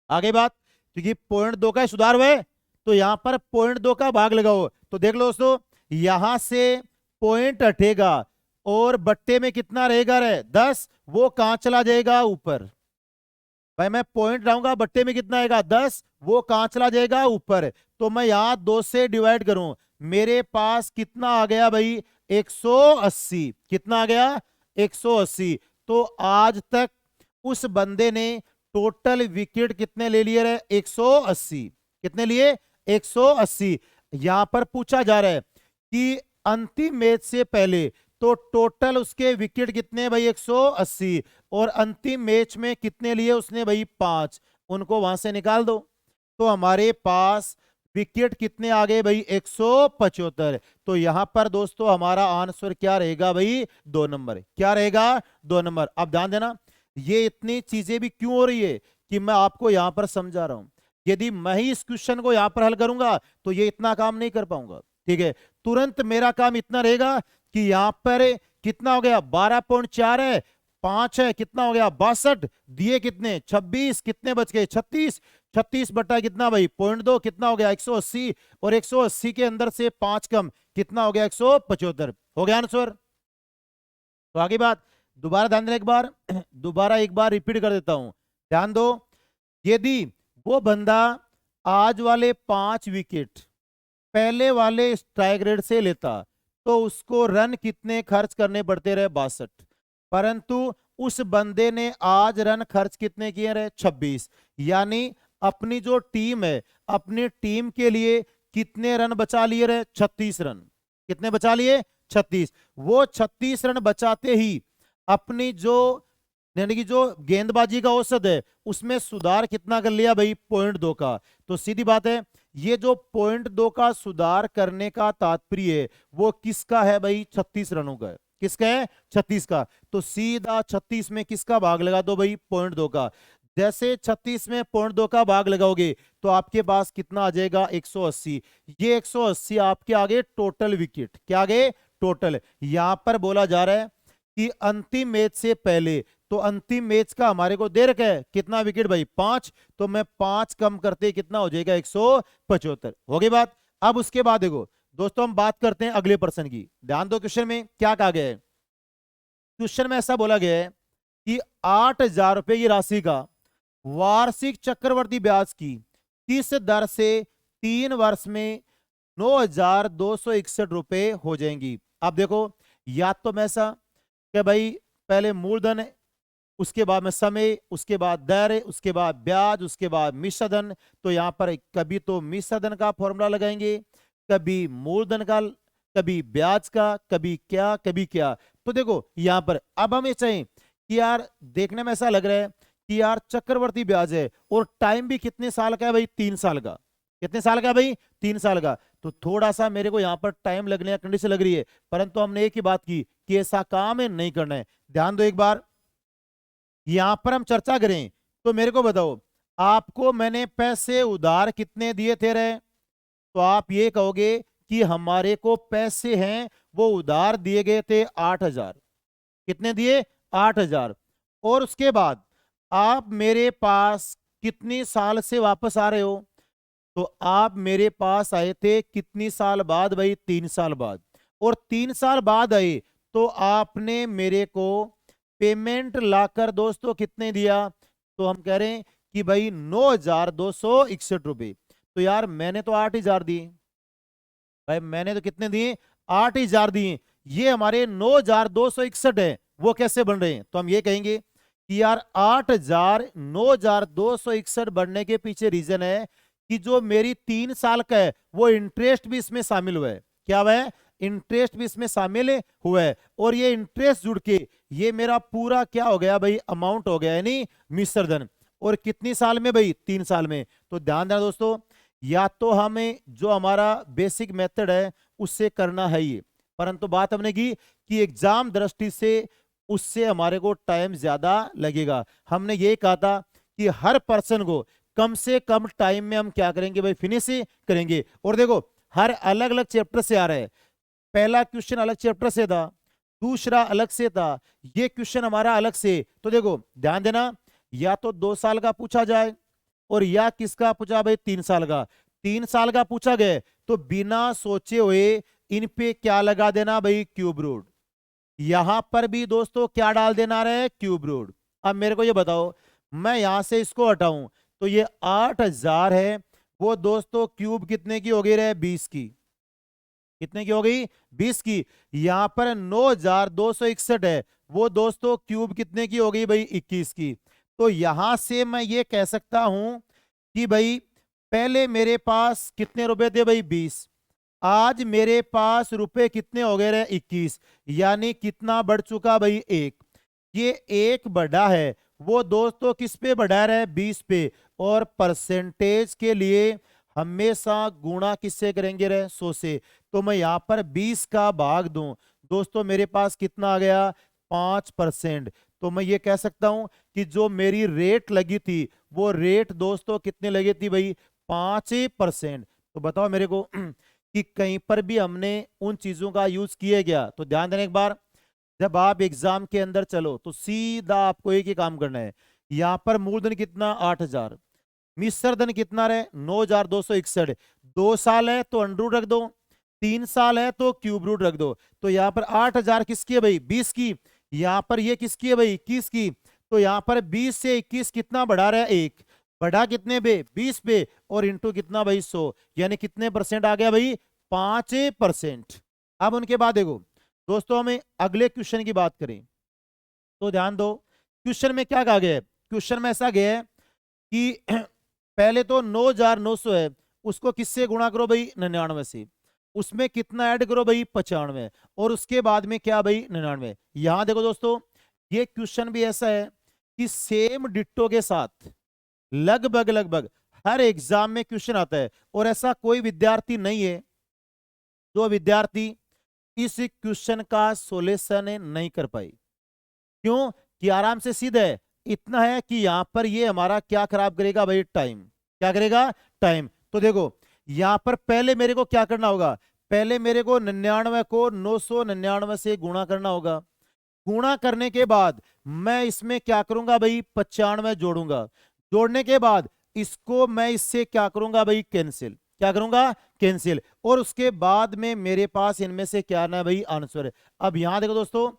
आगे बात, क्योंकि 0.2 का सुधार हुआ है तो यहां पर 0.2 का भाग लगाओ, तो देख लो दोस्तों, यहां से पॉइंट हटेगा और बट्टे में कितना रहेगा रे 10, वो कहां चला जाएगा ऊपर। भाई मैं पॉइंट लाऊंगा, बट्टे में कितना आएगा 10, वो कहां चला जाएगा ऊपर। तो मैं यहां 2 से डिवाइड करूं, मेरे पास कितना आ गया भाई 180, कितना आ गया 180। तो आज तक उस बंदे ने टोटल विकेट कितने ले लिए रे 180, कितने लिए 180। यहां पर पूछा जा रहा है कि अंतिम मैच से पहले तो टोटल उसके विकेट कितने भाई 180, और अंतिम मैच में कितने लिए उसने भाई 5, उनको वहां से निकाल दो। तो हमारे पास विकेट कितने आ गए भाई 175। तो यहां पर दोस्तों हमारा आंसर क्या रहेगा भाई 2 नंबर, क्या रहेगा 2 नंबर। अब ध्यान देना, ये इतनी चीजें भी क्यों हो रही है कि मैं आपको यहां पर समझा रहा हूं। यदि मैं ही इस क्वेश्चन को यहां पर हल करूंगा तो ये इतना काम नहीं कर पाऊंगा, ठीक है। तुरंत मेरा काम इतना रहेगा कि यहां पर कितना हो गया 12.4 है, 5 है, कितना हो गया 62, दिए कितने 26, कितने बच गए 36, 36 बटा कितना भाई 0.2, कितना हो गया 180, और 180 के अंदर से 5 कम कितना हो गया 175, हो गया आंसर। तो आगे बात, दोबारा ध्यान देना एक बार दोबारा एक बार रिपीट कर देता हूं, ध्यान दो। यदि वो बंदा आज वाले 5 विकेट पहले वाले स्ट्राइक रेट से लेता तो उसको रन कितने खर्च करने पड़ते रहे 62, परंतु उस बंदे ने आज रन खर्च कितने किए रहे 26, यानी अपनी जो टीम है अपनी टीम के लिए कितने रन बचा लिए रहे 36 रन, कितने बचा लिए 36। वो 36 रन बचाते ही अपनी जो यानी कि जो गेंदबाजी का औसत है उसमें सुधार कितना कर लिया भाई 0.2 का। तो सीधी बात है, ये जो 0.2 का सुधार करने का तात्पर्य है वो किसका है भाई 36 रनों का है, किसका है 36 का। तो सीधा 36 में किसका भाग लगा दो भाई 0.2 का। जैसे 36 में 0.2 का भाग लगाओगे तो आपके पास कितना आ जाएगा 180। ये 180 आपके आगे टोटल विकेट, क्या आगे टोटल। यहां पर बोला जा रहा है कि अंतिम मैच से पहले, तो अंतिम मैच का हमारे को दे रखा है कितना विकेट भाई 5, तो मैं 5 कम करते कितना हो जाएगा 175, हो गई बात। अब उसके बाद देखो दोस्तों हम बात करते हैं अगले प्रश्न की, ध्यान दो क्वेश्चन में क्या कहा गया है। क्वेश्चन में ऐसा बोला गया है कि 8,000 रुपए की राशि का वार्षिक चक्रवर्ती ब्याज की किस दर से 3 वर्ष में 9,261 रुपए हो जाएंगी। अब देखो, या तो मैं ऐसा कि भाई पहले मूलधन है, उसके बाद में समय, उसके बाद दर, उसके बाद ब्याज, उसके बाद मिश्रधन। तो यहां पर कभी तो मिश्रधन का फॉर्मूला लगाएंगे, कभी मूलधन का, कभी ब्याज का, कभी क्या कभी क्या। तो देखो यहां पर अब हम ये चाहें कि यार देखने में ऐसा लग रहा है कि यार चक्रवर्ती ब्याज है और टाइम भी कितने साल का है भाई 3 साल का, कितने साल का भाई 3 साल का। तो थोड़ा सा मेरे को यहां पर टाइम लगने का कंडीशन लग रही है, परंतु हमने एक ही बात की कि ऐसा काम है नहीं करना है। ध्यान दो एक बार, यहां पर हम चर्चा करें तो मेरे को बताओ आपको मैंने पैसे उधार कितने दिए थे रे, तो आप ये कहोगे कि हमारे को पैसे हैं वो उधार दिए गए थे 8,000, कितने दिए 8,000। और उसके बाद आप मेरे पास कितनी साल से वापस आ रहे हो, तो आप मेरे पास आए थे कितनी साल बाद भाई 3 साल बाद, और 3 साल बाद आए तो आपने मेरे को पेमेंट लाकर दोस्तों कितने दिया, तो हम कह रहे हैं कि भाई 9,261 रुपए। तो यार मैंने तो 8,000 दिए भाई, मैंने तो कितने दिए 8,000 दिए, ये हमारे 9,261 है, वो कैसे बन रहे हैं। तो हम ये कहेंगे कि यार 8,000 9,261 बनने के पीछे रीजन है कि जो मेरी 3 साल का है वो इंटरेस्ट भी इसमें शामिल हुआ है, क्या हुआ है इंटरेस्ट भी इसमें शामिल हुआ है, और ये इंटरेस्ट जुड़ के ये मेरा पूरा क्या हो गया भाई अमाउंट हो गया, यानी मिश्रधन। और कितनी साल में भाई 3 साल में। तो ध्यान देना दोस्तों, या तो हमें जो हमारा बेसिक मेथड है उससे करना है ये, परंतु बात हमने की कि एग्जाम दृष्टि से उससे हमारे को टाइम ज्यादा लगेगा। हमने ये कहा था कि हर पर्सन को कम से कम टाइम में हम क्या करेंगे भाई फिनिश करेंगे। और देखो हर अलग अलग चैप्टर से आ रहा है। पहला क्वेश्चन अलग चैप्टर से था, दूसरा अलग से था, ये क्वेश्चन हमारा अलग से। तो देखो ध्यान देना, या तो 2 साल का पूछा जाए और या किसका पूछा भाई 3 साल का। 3 साल का पूछा गया तो बिना सोचे हुए इन पे क्या लगा देना भाई, क्यूब रूट। यहां पर भी दोस्तों क्या डाल देना रहे, क्यूब रूट। अब मेरे को ये बताओ, मैं यहां से इसको हटाऊं तो ये 8000 है, वो दोस्तों क्यूब कितने की हो गई रहे, 20 की। कितने की हो गई, 20 की। यहां पर 9261 है, वो दोस्तों क्यूब कितने की हो गई भाई, 21 की। तो यहां से मैं ये कह सकता हूं कि भाई पहले मेरे पास कितने रुपए थे भाई, 20। आज मेरे पास रुपए कितने हो गए रहे, 21। यानी कितना बढ़ चुका भाई, 1। ये 1 बढ़ा है, वो दोस्तों किस पे बढ़ा रहा है, 20 पे। और परसेंटेज के लिए हमेशा गुणा किससे करेंगे रे, 100 से। तो मैं यहां पर 20 का भाग दूं, दोस्तों मेरे पास कितना आ गया, 5%। तो मैं ये कह सकता हूं कि जो मेरी रेट लगी थी वो रेट दोस्तों कितने लगी थी भाई, 5%। तो बताओ मेरे को कि कहीं पर भी हमने उन चीजों का यूज किए गया। तो ध्यान देना एक बार, जब आप एग्जाम के अंदर चलो तो सीधा आपको एक ही काम करना है। यहां पर मूलधन कितना, 8000, मिश्र धन कितना रहे, 9261। 2 साल है तो अंडर रूट रख दो, 3 साल है तो क्यूब रूट रख दो। तो यहां पर 8000 किसकी है भाई, 20 की। यहां पर ये किसकी है भाई, 21 की। तो यहां पर 20 से 21 कितना बढ़ा रहा है, 1। बढ़ा कितने पे, 20 पे, और इंटू कितना भाई, 100। यानी कितने परसेंट आ गया भाई, 5%। अब उनके बाद देखो दोस्तों, हमें अगले क्वेश्चन की बात करें तो ध्यान दो, क्वेश्चन में क्या कहा गया है। क्वेश्चन में ऐसा गया है कि पहले तो 9900 है, उसको किससे गुणा करो भाई, 99 से। उसमें कितना ऐड करो भाई, 95। और उसके बाद में क्या भाई, 99। यहां देखो दोस्तों, ये क्वेश्चन भी ऐसा है कि सेम डिट्टो के साथ लगभग लगभग हर एग्जाम में क्वेश्चन आता है। और ऐसा कोई विद्यार्थी नहीं है जो विद्यार्थी इस क्वेश्चन का सॉल्यूशन नहीं कर पाई। क्यों, कि आराम से सीधा है, इतना है कि यहां पर ये हमारा क्या खराब करेगा भाई, टाइम। क्या करेगा, टाइम। तो देखो यहां पर पहले मेरे को क्या करना होगा, पहले मेरे को 99 को 999 से गुणा करना होगा। गुणा करने के बाद मैं इसमें क्या करूंगा भाई, 95 जोड़ूंगा। जोड़ने के बाद इसको मैं इससे क्या करूंगा भाई, कैंसिल। क्या करूंगा, कैंसिल। और उसके बाद में मेरे पास इनमें से क्या ना भाई, आंसर। अब यहां देखो दोस्तों,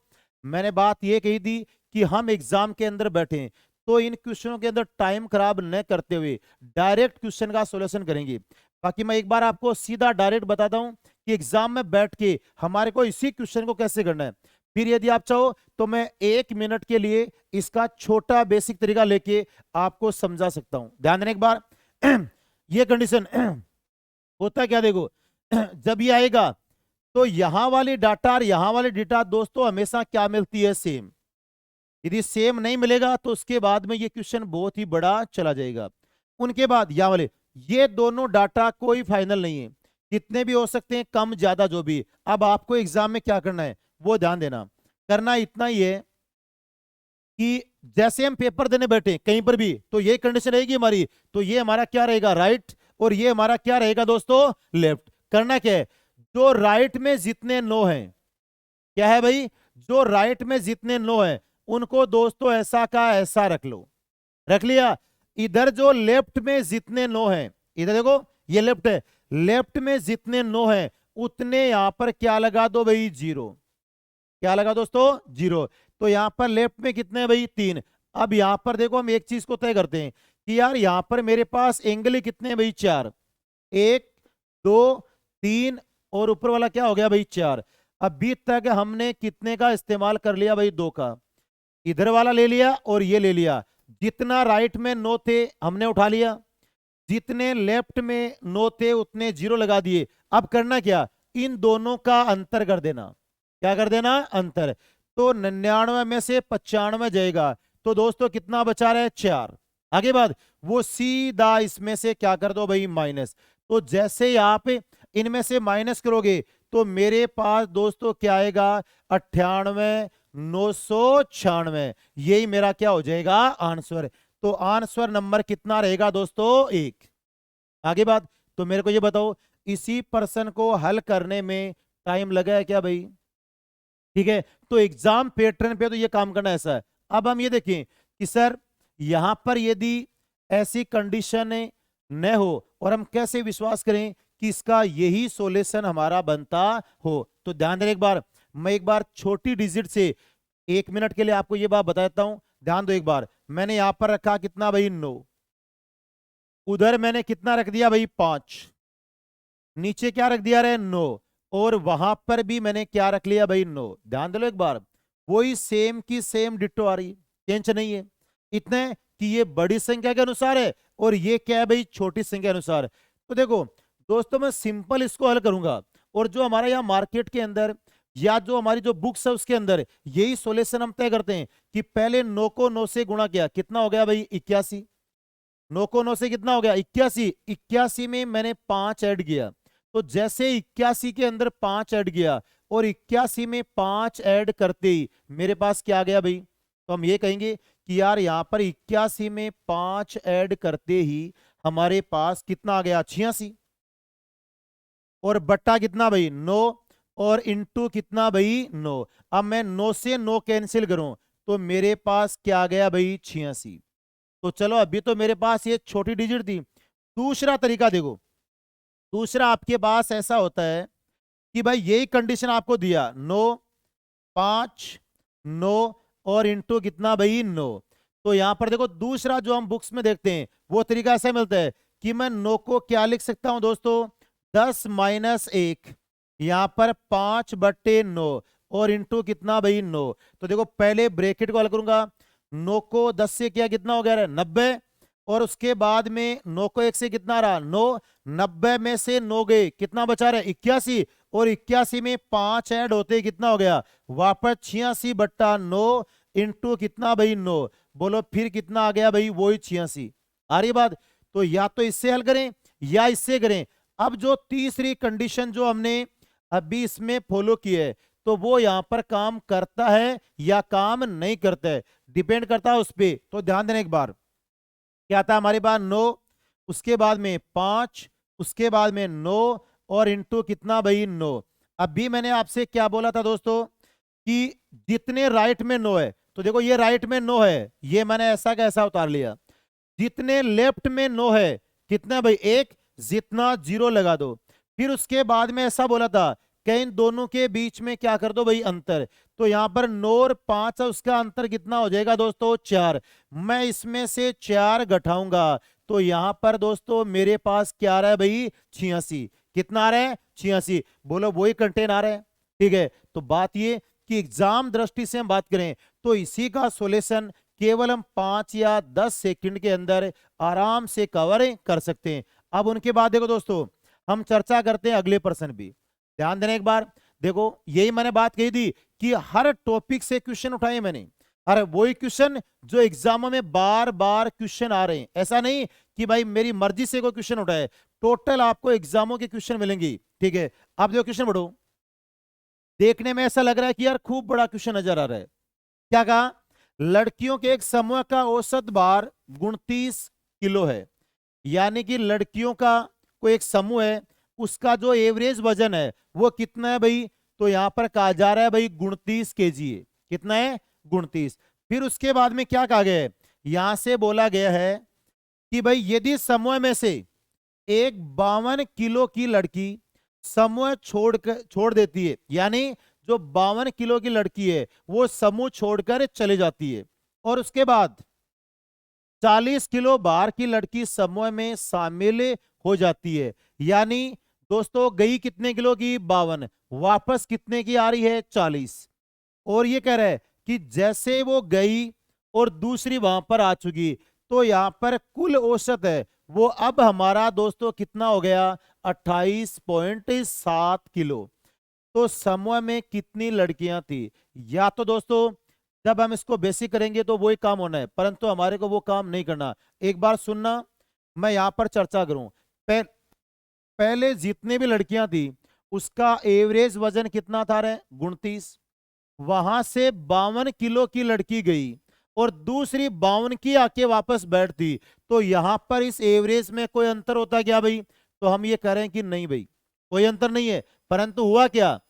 मैंने बात ये कही थी कि हम एग्जाम के अंदर बैठे तो इन क्वेश्चनों के अंदर टाइम खराब न करते हुए डायरेक्ट क्वेश्चन का सॉल्यूशन करेंगे। बाकी मैं एक बार आपको सीधा डायरेक्ट बताता हूं कि एग्जाम में बैठ के हमारे को इसी क्वेश्चन को कैसे करना है। फिर यदि आप चाहो तो मैं 1 मिनट के लिए इसका छोटा बेसिक तरीका लेके आपको समझा सकता हूं। ध्यान देना एक बार, ये कंडीशन होता क्या, देखो जब ये आएगा तो यहां वाली डाटा और यहां वाली डेटा दोस्तों हमेशा क्या मिलती है, सेम। यदि सेम नहीं मिलेगा तो उसके बाद में ये क्वेश्चन बहुत ही बड़ा चला जाएगा। उनके बाद यहां वाले, ये दोनों डाटा कोई फाइनल नहीं है, कितने भी हो सकते हैं, कम ज्यादा जो भी। अब आपको एग्जाम में क्या करना है वो ध्यान देना। करना इतना ही है कि जैसे हम पेपर देने बैठे कहीं पर भी तो ये कंडीशन रहेगी हमारी, तो ये हमारा क्या रहेगा, राइट, और ये हमारा क्या रहेगा दोस्तों, लेफ्ट। करना क्या है, जो राइट में जितने नो हैं, क्या है भाई, जो राइट में जितने नो हैं उनको दोस्तों ऐसा का ऐसा रख लो। रख लिया। इधर जो लेफ्ट में जितने नो हैं, इधर देखो ये लेफ्ट है, लेफ्ट में जितने नो हैं उतने यहां पर क्या लगा दो भाई, 0। क्या लगा दोस्तों, 0। तो यहां पर लेफ्ट में कितने हैं भाई, 3। अब यहां पर देखो हम एक चीज को तय करते हैं कि यार यहां पर मेरे पास एंगल कितने हैं भाई, 4। 1 2 3 और ऊपर वाला क्या हो गया भाई, 4। अभी तक हमने कितने का इस्तेमाल कर लिया भाई, 2 का। इधर वाला ले लिया और ये ले लिया। जितना राइट में नो थे हमने उठा लिया, जितने लेफ्ट में नो थे उतने 0 लगा दिए। अब करना क्या, इन दोनों का अंतर कर देना। क्या कर देना, अंतर। तो 99 में से 95 जाएगा तो दोस्तों कितना बचा रहा है, 4। आगे बाद वो सीधा इसमें से क्या कर दो भाई, माइनस। तो जैसे ही आप इनमें से माइनस करोगे तो मेरे पास दोस्तों क्या आएगा, 98,996। यही मेरा क्या हो जाएगा, आंसर। तो आंसर नंबर कितना रहेगा दोस्तों, 1। आगे बात, तो मेरे को ये बताओ इसी प्रश्न को हल करने में टाइम लगा है क्या भाई? ठीक है, तो एग्जाम पैटर्न पे तो ये काम करना ऐसा है। अब हम ये देखें कि सर यहां पर यदि ऐसी कंडीशन न हो और हम कैसे विश्वास करें कि इसका यही सॉल्यूशन हमारा बनता हो, तो ध्यान देने एक बार, मैं एक बार छोटी डिजिट से 1 मिनट के लिए आपको ये बात बता देता हूं। ध्यान दो एक बार, मैंने यहां पर रखा कितना भाई 9, उधर मैंने कितना रख दिया भाई 5, नीचे क्या रख दिया रे 9, और वहां पर भी मैंने क्या रख लिया भाई 9। ध्यान दे लो एक बार, वही सेम की सेम डिट्टो आ रही, चेंज नहीं है। इतने कि ये बड़ी संख्या के अनुसार है और ये क्या है भाई छोटी संख्या के अनुसार। तो देखो दोस्तों, मैं सिंपल इसको हल करूंगा, और जो हमारा यहाँ मार्केट के अंदर या जो हमारी जो बुक्स है उसके अंदर यही सॉल्यूशन हम तय करते हैं कि पहले 9 को 9 से गुणा किया, कितना हो गया भाई 81। 9 को 9 से कितना हो गया 81, 81 में मैंने 5 ऐड किया, तो जैसे 81 के अंदर 5 ऐड किया और 81 में 5 ऐड करते ही मेरे पास क्या आ गया भाई, तो हम ये कहेंगे कि यार यहां पर 81 में 5 ऐड करते ही हमारे पास कितना आ गया 86, और बट्टा कितना भाई 9, और इंटू कितना भाई 9। अब मैं 9 से 9 कैंसिल करूं तो मेरे पास क्या आ गया भाई 86। तो चलो अभी तो मेरे पास ये छोटी डिजिट थी। दूसरा तरीका देखो, दूसरा आपके पास ऐसा होता है कि भाई यही कंडीशन आपको दिया 9, 5, 9 और इंटू कितना भाई 9। तो यहां पर देखो दूसरा जो हम बुक्स में देखते हैं वो तरीका ऐसा मिलता है कि मैं 9 को क्या लिख सकता हूं दोस्तों 10 माइनस 1, यहां पर 5/9 और इंटू कितना भाई 9। तो देखो पहले ब्रैकेट को हल करूंगा, 9 को 10 से किया कितना हो गया 90, और उसके बाद में 9 को 1 से कितना रहा 9, 90 में से 9 गए कितना बचा रहा 81, और 81 में 5 ऐड होते कितना हो गया वापस 86/9 इंटू कितना भाई 9। बोलो फिर कितना आ गया भाई वही 86। आ रही बात? तो या तो इससे हल करें या इससे करें। अब जो तीसरी कंडीशन जो हमने अभी इसमें फॉलो की है तो वो यहां पर काम करता है या काम नहीं करता है, डिपेंड करता है उस पर। तो ध्यान देना एक बार, क्या था हमारे पास 9, उसके बाद में 5, उसके बाद में 9 और इंटू कितना भाई 9। अभी मैंने आपसे क्या बोला था दोस्तों कि जितने राइट में 9 है, तो देखो ये राइट में 9 है, ये मैंने ऐसा का ऐसा उतार लिया। जितने लेफ्ट में 9 है कितना भाई 1, जितना 0 लगा दो। फिर उसके बाद में ऐसा बोला था कि इन दोनों के बीच में क्या कर दो भाई अंतर। तो यहां पर 9 और 5 है, उसका अंतर कितना हो जाएगा दोस्तों 4। मैं इसमें से 4 घटाऊंगा तो यहां पर दोस्तों मेरे पास क्या आ रहा है भाई 86। कितना आ रहा है 86। बोलो वही कंटेंट आ रहा है। ठीक है, तो बात ये कि एग्जाम दृष्टि से हम बात करें तो इसी का सॉल्यूशन केवल हम 5 या 10 सेकंड के अंदर आराम से कवर कर सकते हैं। अब उनके बाद देखो दोस्तों, हम चर्चा करते हैं अगले प्रश्न भी। ध्यान देना एक बार, देखो यही मैंने बात कही थी कि हर टॉपिक से क्वेश्चन उठाए मैंने, अरे वही क्वेश्चन जो एग्जामों में बार बार क्वेश्चन आ रहे हैं। ऐसा नहीं कि भाई मेरी मर्जी से कोई क्वेश्चन उठाए, टोटल आपको एग्जामों के क्वेश्चन मिलेंगे। ठीक है, अब देखो क्वेश्चन बढ़ो, देखने में ऐसा लग रहा है कि यार खूब बड़ा क्वेश्चन नजर आ रहा है। क्या कहा, लड़कियों के एक समूह का औसत भार 29 किलो है, यानी कि लड़कियों का कोई एक समूह है उसका जो एवरेज वजन है वो कितना है भाई, तो यहां पर कहा जा रहा है भाई 29 केजी है। कितना है 29। फिर उसके बाद में क्या कहा गया है, यहां से बोला गया है कि भाई यदि समूह में से एक 52 किलो की लड़की समूह छोड़ देती है, यानी जो 52 किलो की लड़की है वो समूह छोड़कर चले जाती है, और उसके बाद 40 किलो भार की लड़की समूह में शामिल हो जाती है, यानी दोस्तों गई कितने किलो की 52, वापस कितने की आ रही है 40। और ये कह रहा है कि जैसे वो गई और दूसरी वहां पर आ चुकी तो यहां पर कुल औसत है वो अब हमारा दोस्तों कितना हो गया 28.7 किलो। तो समूह में कितनी लड़कियां थी, या तो दोस्तों जब हम इसको बेसिक करेंगे तो वही काम होना है, परंतु हमारे को वो काम नहीं करना। एक बार सुनना, मैं यहां पर चर्चा करूं। पहले जितने भी लड़कियां थी उसका एवरेज वजन कितना था रे 29, वहां से 52 किलो की लड़की गई और दूसरी 52 की आके वापस बैठती, तो यहां पर इस एवरेज में कोई अंतर होता क्या भाई, तो हम ये कह रहे हैं कि नहीं भाई कोई अंतर नहीं है। परंतु हुआ क्या,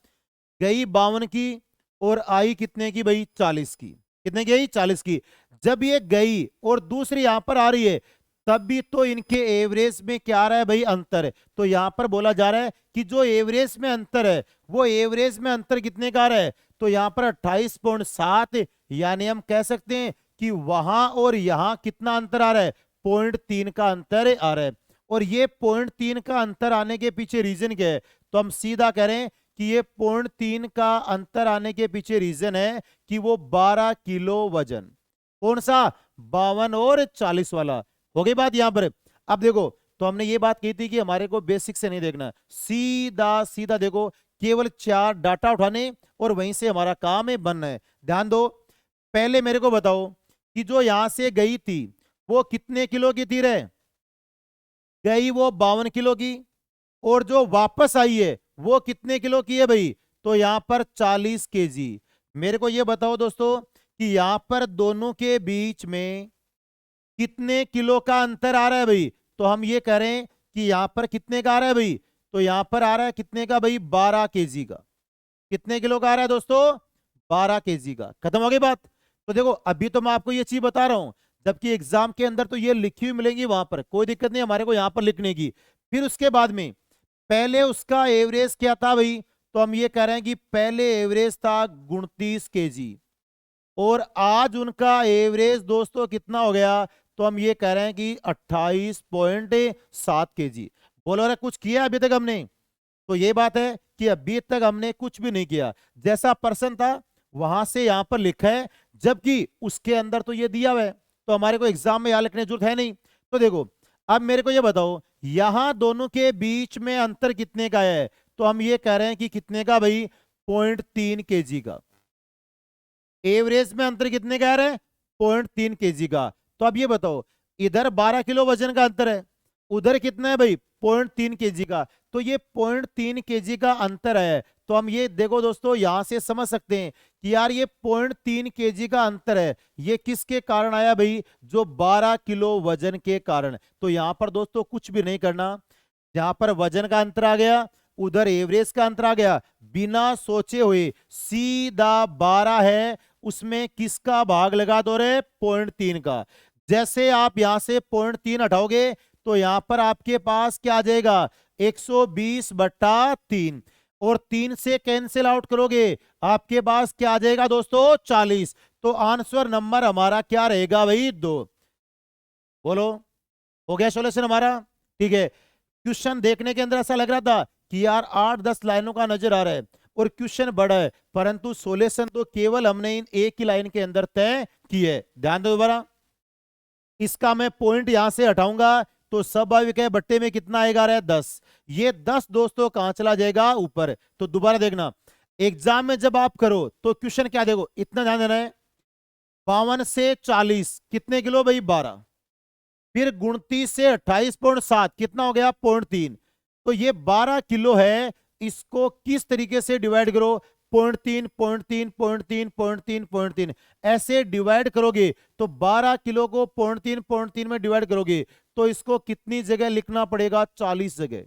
गई 52 की और आई कितने की भाई 40 की। कितने की आई 40 की। जब ये गई और दूसरी यहां पर आ रही है तब भी तो इनके एवरेज में क्या आ रहा है भाई अंतर है। तो यहां पर बोला जा रहा है कि जो एवरेज में अंतर है वो एवरेज में अंतर कितने का आ रहा है, तो यहां पर 28.7, यानी हम कह सकते हैं कि वहां और यहां कितना अंतर आ रहा है, 0.3 का अंतर आ रहा है। और ये 0.3 का अंतर आने के पीछे रीजन क्या है, तो हम सीधा कह रहे हैं कि ये 0.3 का अंतर आने के पीछे रीजन है कि वो 12 किलो वजन, कौन सा 52 और 40 वाला। हो गई बात यहां पर। अब देखो तो हमने ये बात कही थी कि हमारे को बेसिक से नहीं देखना, सीधा सीधा देखो केवल 4 डाटा उठाने और वहीं से हमारा काम है बनना है। ध्यान दो, पहले मेरे को बताओ कि जो यहां से गई थी वो कितने किलो की थी रे, गई वो 52 किलो की, और जो वापस आई है वो कितने किलो की है भाई, तो यहां पर 40 केजी। मेरे को ये बताओ दोस्तों कि यहां पर दोनों के बीच में कितने किलो का अंतर आ रहा है भाई, तो हम ये कह रहे हैं कि यहां पर कितने का आ रहा है भाई, तो यहां पर आ रहा है कितने का भाई 12 केजी का। कितने किलो का आ रहा है दोस्तों 12 केजी का। खत्म हो गई बात। तो देखो अभी तो मैं आपको ये चीज बता रहा हूं, जबकि एग्जाम के अंदर तो ये लिखी हुई मिलेंगी, वहां पर कोई दिक्कत नहीं हमारे को यहां पर लिखने की। फिर उसके बाद में पहले उसका एवरेज क्या था भाई, तो हम ये कह रहे हैं कि पहले एवरेज था 29 केजी और आज उनका एवरेज दोस्तों कितना हो गया, तो हम ये कह रहे हैं कि 28.7 केजी। बोलो अरे कुछ किया अभी तक हमने, तो ये बात है कि अभी तक हमने कुछ भी नहीं किया, जैसा पर्सन था वहां से यहां पर लिखा है, जबकि उसके अंदर तो ये दिया हुआ है, तो हमारे को एग्जाम में यहां लिखने की जरूरत है नहीं। तो देखो अब मेरे को ये बताओ यहां दोनों के बीच में अंतर कितने का है, तो हम ये कह रहे हैं कि कितने का भाई 0.3 केजी का। एवरेज में अंतर कितने का है 0.3 केजी का। तो अब ये बताओ इधर 12 किलो वजन का अंतर है, उधर कितना है भाई 0.3 केजी का, तो ये 0.3 केजी का अंतर है। तो हम ये देखो दोस्तों यहां से समझ सकते हैं कि यार ये 0.3 केजी का अंतर है, ये किसके कारण आया भाई, जो 12 किलो वजन के कारण। तो यहां पर दोस्तों कुछ भी नहीं करना, जहां पर वजन का अंतर आ गया उधर एवरेज का अंतर आ गया, बिना सोचे हुए सीधा 12 है उसमें किसका भाग लगा दो रे 0.3 का। जैसे आप यहां से 0.3 हटाओगे तो यहां पर आपके पास क्या आ जाएगा 120/3, और 3 से कैंसिल आउट करोगे आपके पास क्या आ जाएगा दोस्तों 40। तो आंसर नंबर हमारा क्या रहेगा भाई 2। बोलो हो गया सॉल्यूशन हमारा। ठीक है, क्वेश्चन देखने के अंदर ऐसा लग रहा था कि यार 8-10 लाइनों का नजर आ रहा है और क्वेश्चन बड़ा है, परंतु सॉल्यूशन तो केवल हमने इन एक ही लाइन के अंदर तय की है। ध्यान दो दोबारा, इसका मैं पॉइंट यहां से हटाऊंगा तो स्वाभाविक है बट्टे में कितना आएगा रे 10, ये 10 दोस्तों कहां चला जाएगा ऊपर। तो दोबारा देखना एग्जाम में जब आप करो तो क्वेश्चन क्या देखो, इतना ध्यान देना है 52 से 40 कितने किलो भाई 12, फिर 29 से 28.7 कितना हो गया 0.3, तो ये 12 किलो है, इसको किस तरीके से डिवाइड करो 0.3 0.3 0.3 0.3 0.3 ऐसे डिवाइड करोगे तो 12 किलो को 0.3 0.3 में डिवाइड करोगे तो इसको कितनी जगह लिखना पड़ेगा 40 जगह।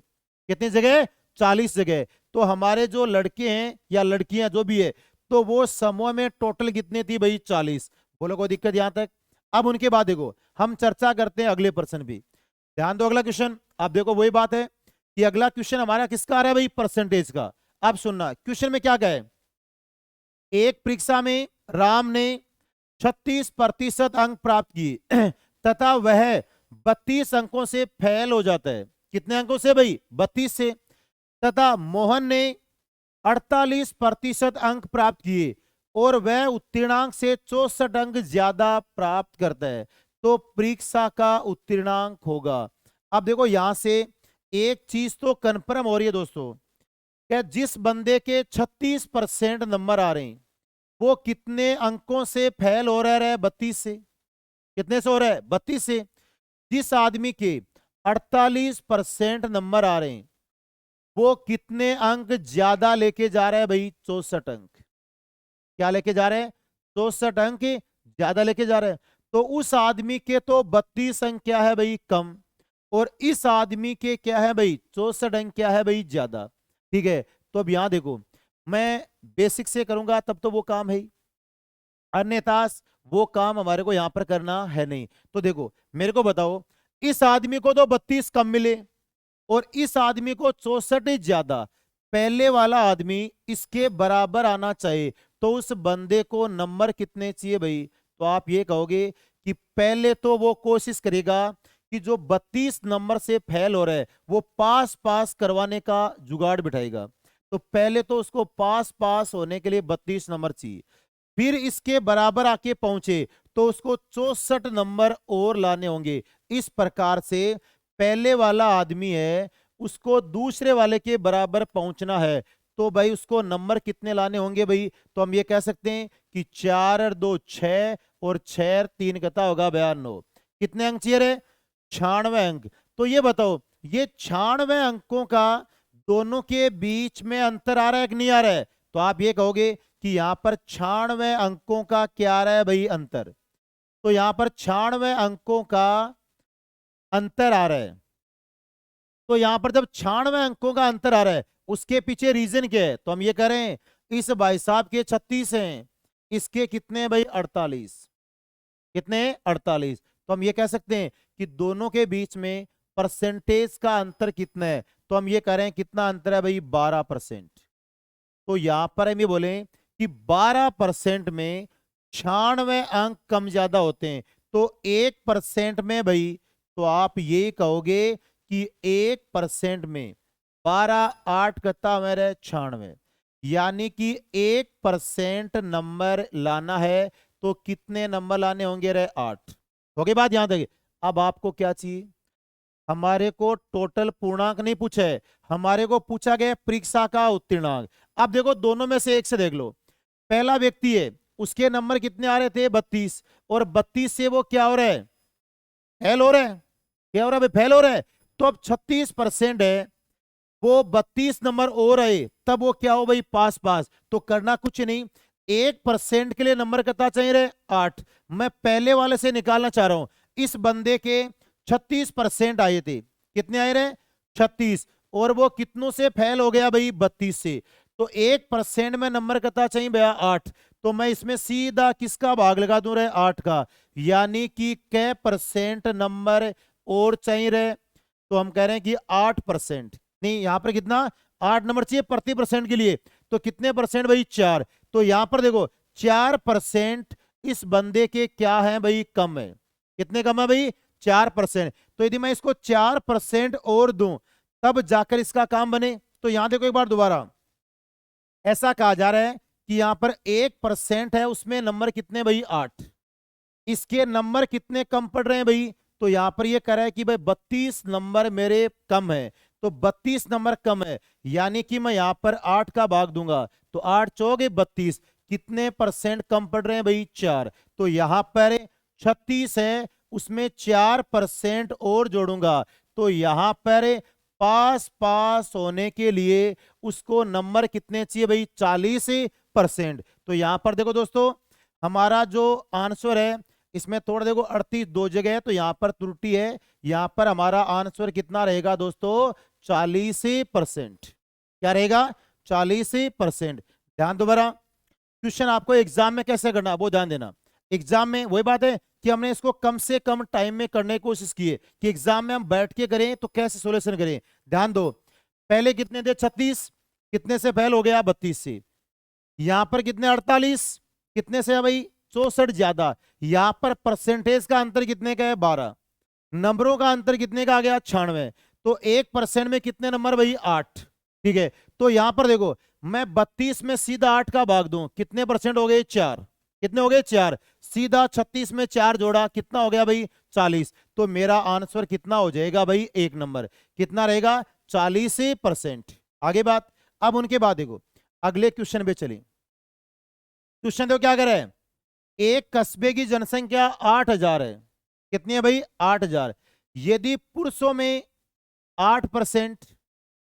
कितनी जगह 40 जगह। तो हमारे जो लड़के हैं या लड़कियां जो भी है तो वो समूह में टोटल कितने थी भाई 40। बोलो कोई दिक्कत यहां तक। अब उनके बाद देखो हम चर्चा करते हैं अगले पर्सन भी। ध्यान दो अगला क्वेश्चन, अब देखो वही बात है कि अगला क्वेश्चन हमारा किसका आ रहा है भाई परसेंटेज का। अब सुनना क्वेश्चन में क्या कहे, एक परीक्षा में राम ने 36% अंक प्राप्त किए तथा वह 32 अंकों से फेल हो जाता है। कितने अंकों से भाई 32 से। तथा मोहन ने 48% अंक प्राप्त किए और वह उत्तीर्णांक से 64 अंक ज्यादा प्राप्त करता है, तो परीक्षा का उत्तीर्णांक होगा। अब देखो यहां से एक चीज तो कंफर्म हो रही है दोस्तों, क्या जिस बंदे के 36% नंबर आ रहे हैं वो कितने अंकों से फेल हो रहा है 32 से। कितने से हो रहा है 32 से। जिस आदमी के 48% नंबर आ रहे हैं वो कितने अंक ज्यादा लेके जा रहा है भाई 64 अंक। क्या लेके जा रहे हैं 64 अंक ज्यादा लेके जा रहे हैं। तो उस आदमी के तो 32 अंक क्या है भाई कम, और इस आदमी के क्या है भाई 64 अंक क्या है भाई ज्यादा। ठीक है, तो अब यहां देखो, मैं बेसिक से करूंगा तब तो वो काम है ही, अन्यथा वो काम हमारे को यहां पर करना है नहीं। तो देखो मेरे को बताओ, इस आदमी को तो 32 कम मिले और इस आदमी को 64 ज्यादा, पहले वाला आदमी इसके बराबर आना चाहिए, तो उस बंदे को नंबर कितने चाहिए भाई। तो आप ये कहोगे कि पहले तो वो कोशिश करेगा कि जो 32 नंबर से फेल हो रहा है वो पास पास करवाने का जुगाड़ बिठाएगा। तो पहले तो उसको पास पास होने के लिए 32 नंबर चाहिए, फिर इसके बराबर आके पहुंचे तो उसको 64 नंबर और लाने होंगे। इस प्रकार से पहले वाला आदमी है उसको दूसरे वाले के बराबर पहुंचना है, तो भाई उसको नंबर कितने लाने होंगे भाई। तो हम ये कह सकते हैं कि 4 और 2 6 और 6 और 3 कितना होगा 92। कितने अंक चाहिए रे 96 अंक। तो ये बताओ, ये 96 अंकों का दोनों के बीच में अंतर आ रहा है कि नहीं आ रहा है। तो आप ये कहोगे कि यहां पर 96 अंकों का क्या आ रहा है भाई अंतर। तो यहां पर 96 अंकों का अंतर आ रहा है। तो यहां पर जब 96 अंकों का अंतर आ रहा है उसके पीछे रीजन क्या है। तो हम ये कह रहे हैं इस भाई साहब के 36 हैं, इसके कितने हैं भाई 48। कितने 48। तो हम ये कह सकते हैं कि दोनों के बीच में परसेंटेज का अंतर कितना है। तो हम ये कह रहे हैं कितना अंतर है भाई 12%। तो यहां पर हम ये बोले कि 12% में 96 अंक कम ज्यादा होते हैं। तो 1% में भाई, तो आप ये कहोगे कि 1% में 12 8 कत्ता मेरे 96, यानी कि 1% नंबर लाना है तो कितने नंबर लाने होंगे रे 8। हो गई बात यहां तक। अब आपको क्या चाहिए, हमारे को टोटल पूर्णांक नहीं पूछा है, हमारे को पूछा गया परीक्षा का उत्तीर्णांक। अब देखो दोनों में से एक से देख लो, पहला व्यक्ति है उसके नंबर कितने आ रहे थे 32, और 32 से वो क्या हो रहा है फेल हो रहा है। क्या हो रहा है भाई फेल हो रहा है। तो अब 36% है, वो 32 नंबर और आए तब वो क्या हो भाई पास पास। तो करना कुछ नहीं, 1% के लिए नंबर कितना चाहिए रे 8। मैं पहले वाले से निकालना चाह रहा हूं, इस बंदे के 36% आए थे, कितने आए रहे 36, और वो कितनों से फेल हो गया भाई 32 से। तो 1% में नंबर कितना चाहिए भैया 8। तो मैं इसमें सीधा किसका भाग लगा दूं रे 8 का, यानी कि कै परसेंट नंबर और चाहिए रहे। तो हम कह रहे हैं कि 8%, नहीं यहां पर कितना 8 नंबर चाहिए प्रति परसेंट के लिए। तो कितने परसेंट भाई 4। तो यहां पर देखो 4% इस बंदे के क्या है भाई कम है। कितने कम है भाई 4%। तो यदि मैं इसको 4% और दूं तब जाकर इसका काम बने। तो यहां देखो एक बार दोबारा, ऐसा कहा जा रहा है कि यहां पर 1% है उसमें नंबर कितने भाई 8, इसके नंबर कितने कम पड़ रहे हैं भाई। तो यहां पर ये कह रहा है कि भाई 32 नंबर मेरे कम है, तो 32 नंबर कम है, यानी कि मैं यहां पर 8 का भाग दूंगा तो 8 चौगे 32, कितने परसेंट कम पड़ रहे हैं भाई 4। तो यहां पर 36 है उसमें 4% और जोड़ूंगा, तो यहां पर पास पास होने के लिए उसको नंबर कितने चाहिए भाई 40%। तो यहां पर देखो दोस्तों, हमारा जो आंसर है इसमें थोड़ा देखो 38 दो जगह है तो यहां पर त्रुटि है, यहां पर हमारा आंसर कितना रहेगा दोस्तों 40%। क्या रहेगा 40%। ध्यान दोबारा, क्वेश्चन आपको एग्जाम में कैसे करना वो ध्यान देना। एग्जाम में वही बात है कि हमने इसको कम से कम टाइम में करने की कोशिश की है कि एग्जाम में हम बैठ के करें तो कैसे सोल्यूशन करें। ध्यान दो, पहले कितने थे 36, कितने से फेल हो गया 32 से। यहां पर कितने 48, कितने से है भाई 64 ज्यादा। यहां पर परसेंटेज का अंतर कितने का है 12, नंबरों का अंतर कितने का आ गया 96। तो 1% में कितने नंबर भाई 8। ठीक है, तो यहां पर देखो मैं 32 में सीधा 8 का भाग दूं कितने परसेंट हो गए 4, कितने हो गए 4, सीधा 36 में 4 जोड़ा कितना हो गया भाई 40। तो मेरा आंसर कितना हो जाएगा भाई 1 नंबर कितना रहेगा 40%। आगे बात, अब उनके बाद देखो अगले क्वेश्चन पे चलिए। क्वेश्चन देखो क्या कर रहा है, एक कस्बे की जनसंख्या 8000 है, कितनी है भाई 8000। यदि पुरुषों में 8%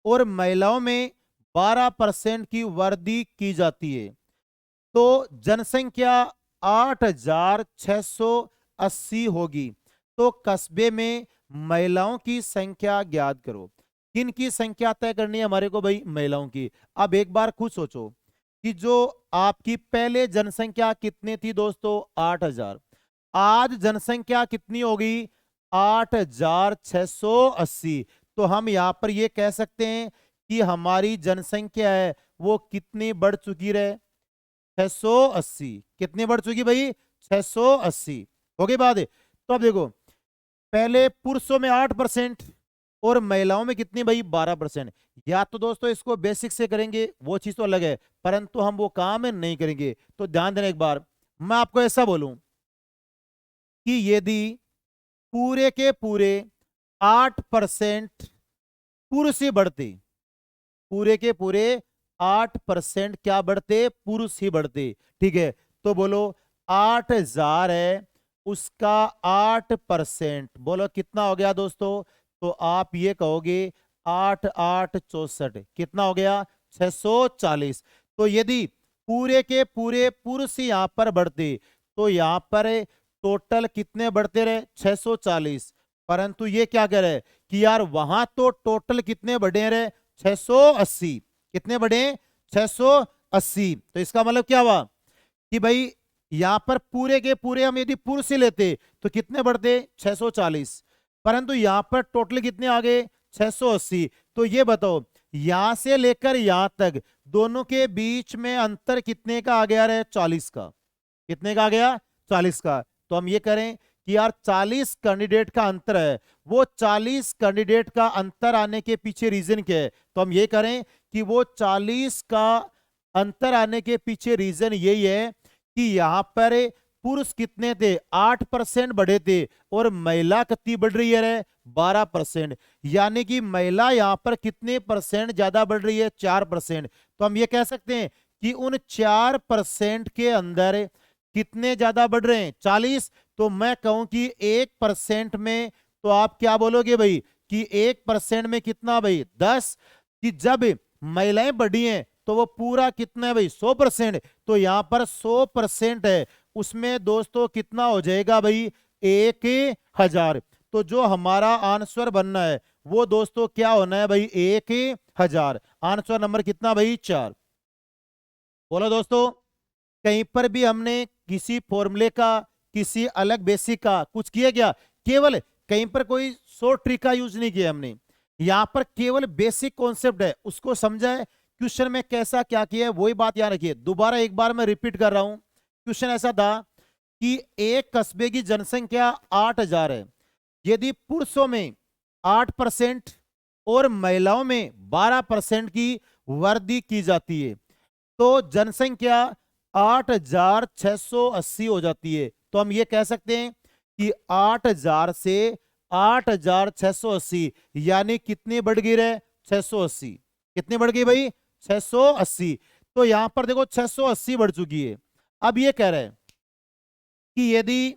और महिलाओं में 12% की वृद्धि की जाती है तो जनसंख्या 8680 होगी। तो कस्बे में महिलाओं की संख्या ज्ञात करो। किन की संख्या तय करनी है हमारे को भाई? महिलाओं की। अब एक बार खुद सोचो कि जो आपकी पहले जनसंख्या कितनी थी दोस्तों? 8,000। आज जनसंख्या कितनी होगी? 8,680। तो हम यहां पर ये कह सकते हैं कि हमारी जनसंख्या है वो कितनी बढ़ चुकी है? 680। कितनी बढ़ चुकी भाई? 680। हो गई बात है। तो अब देखो, पहले पुरुषों में 8% और महिलाओं में कितनी भाई? 12%। या तो दोस्तों इसको बेसिक से करेंगे, वो चीज तो अलग है, परंतु हम वो काम नहीं करेंगे। तो ध्यान देना, एक बार मैं आपको ऐसा बोलूं कि यदि पूरे के पूरे 8% पुरुष ही बढ़ते, पूरे के पूरे 8% क्या बढ़ते? पुरुष ही बढ़ते। ठीक है, तो बोलो 8,000 है, उसका 8%, बोलो कितना हो गया दोस्तों? तो आप ये कहोगे 8,864। कितना हो गया? 640। तो यदि पूरे के पूरे पुरुष यहां पर बढ़ते तो यहां पर टोटल कितने बढ़ते रहे? 640। परंतु ये क्या कह रहे कि यार वहां तो टोटल कितने बढ़े रहे? 680। कितने बढ़े? 680। तो इसका मतलब क्या हुआ कि भाई यहां पर पूरे के पूरे हम यदि पुरुष ही लेते तो कितने बढ़ते? 640। परंतु यहां पर टोटल कितने आ गए? 680। तो ये बताओ, यहां से लेकर यहां तक दोनों के बीच में अंतर कितने का आ गया रे? 40 का। कितने का आ गया? 40 का। तो हम ये करें कि यार 40 कैंडिडेट का अंतर है, वो 40 कैंडिडेट का अंतर आने के पीछे रीजन क्या है? तो हम ये करें कि वो 40 का अंतर आने के पीछे रीजन यही है कि यहां पर पुरुष कितने थे? 8% बढ़े थे और महिला कितनी बढ़ रही है? 12%। यानी कि महिला यहां पर कितने परसेंट ज्यादा बढ़ रही है? 4%। तो हम ये कह सकते हैं कि उन 4% के अंदर कितने ज्यादा बढ़ रहे हैं? 40। तो मैं कहूं कि 1% में, तो आप क्या बोलोगे भाई कि 1% में कितना भाई? 10। कि जब महिलाएं बढ़ी हैं तो वो पूरा कितना है भाई? 100%। तो यहां पर 100% है, उसमें दोस्तों कितना हो जाएगा भाई? 1,000। तो जो हमारा आंसर बनना है वो दोस्तों क्या होना है भाई? 1,000। आंसर नंबर कितना भाई? 4। बोलो दोस्तों, कहीं पर भी हमने किसी फॉर्मूले का, किसी अलग बेसिक का कुछ किया क्या? केवल कहीं पर कोई शॉर्ट ट्रिक का यूज नहीं किया हमने। यहां पर केवल बेसिक कॉन्सेप्ट है, उसको समझा है। क्वेश्चन में कैसा क्या किया है वही बात याद रखिए। दोबारा एक बार मैं रिपीट कर रहा हूं। क्वेश्चन ऐसा था कि एक कस्बे की जनसंख्या 8,000 है। यदि पुरुषों में 8% और महिलाओं में 12% की वृद्धि की जाती है तो जनसंख्या 8,680 हो जाती है। तो हम ये कह सकते हैं कि 8,000 से 8,680 यानी कितनी बढ़ गई रे? 680। कितनी बढ़ गई भाई? 680। तो यहां पर देखो 680 बढ़ चुकी है। अब ये कह रहे हैं कि यदि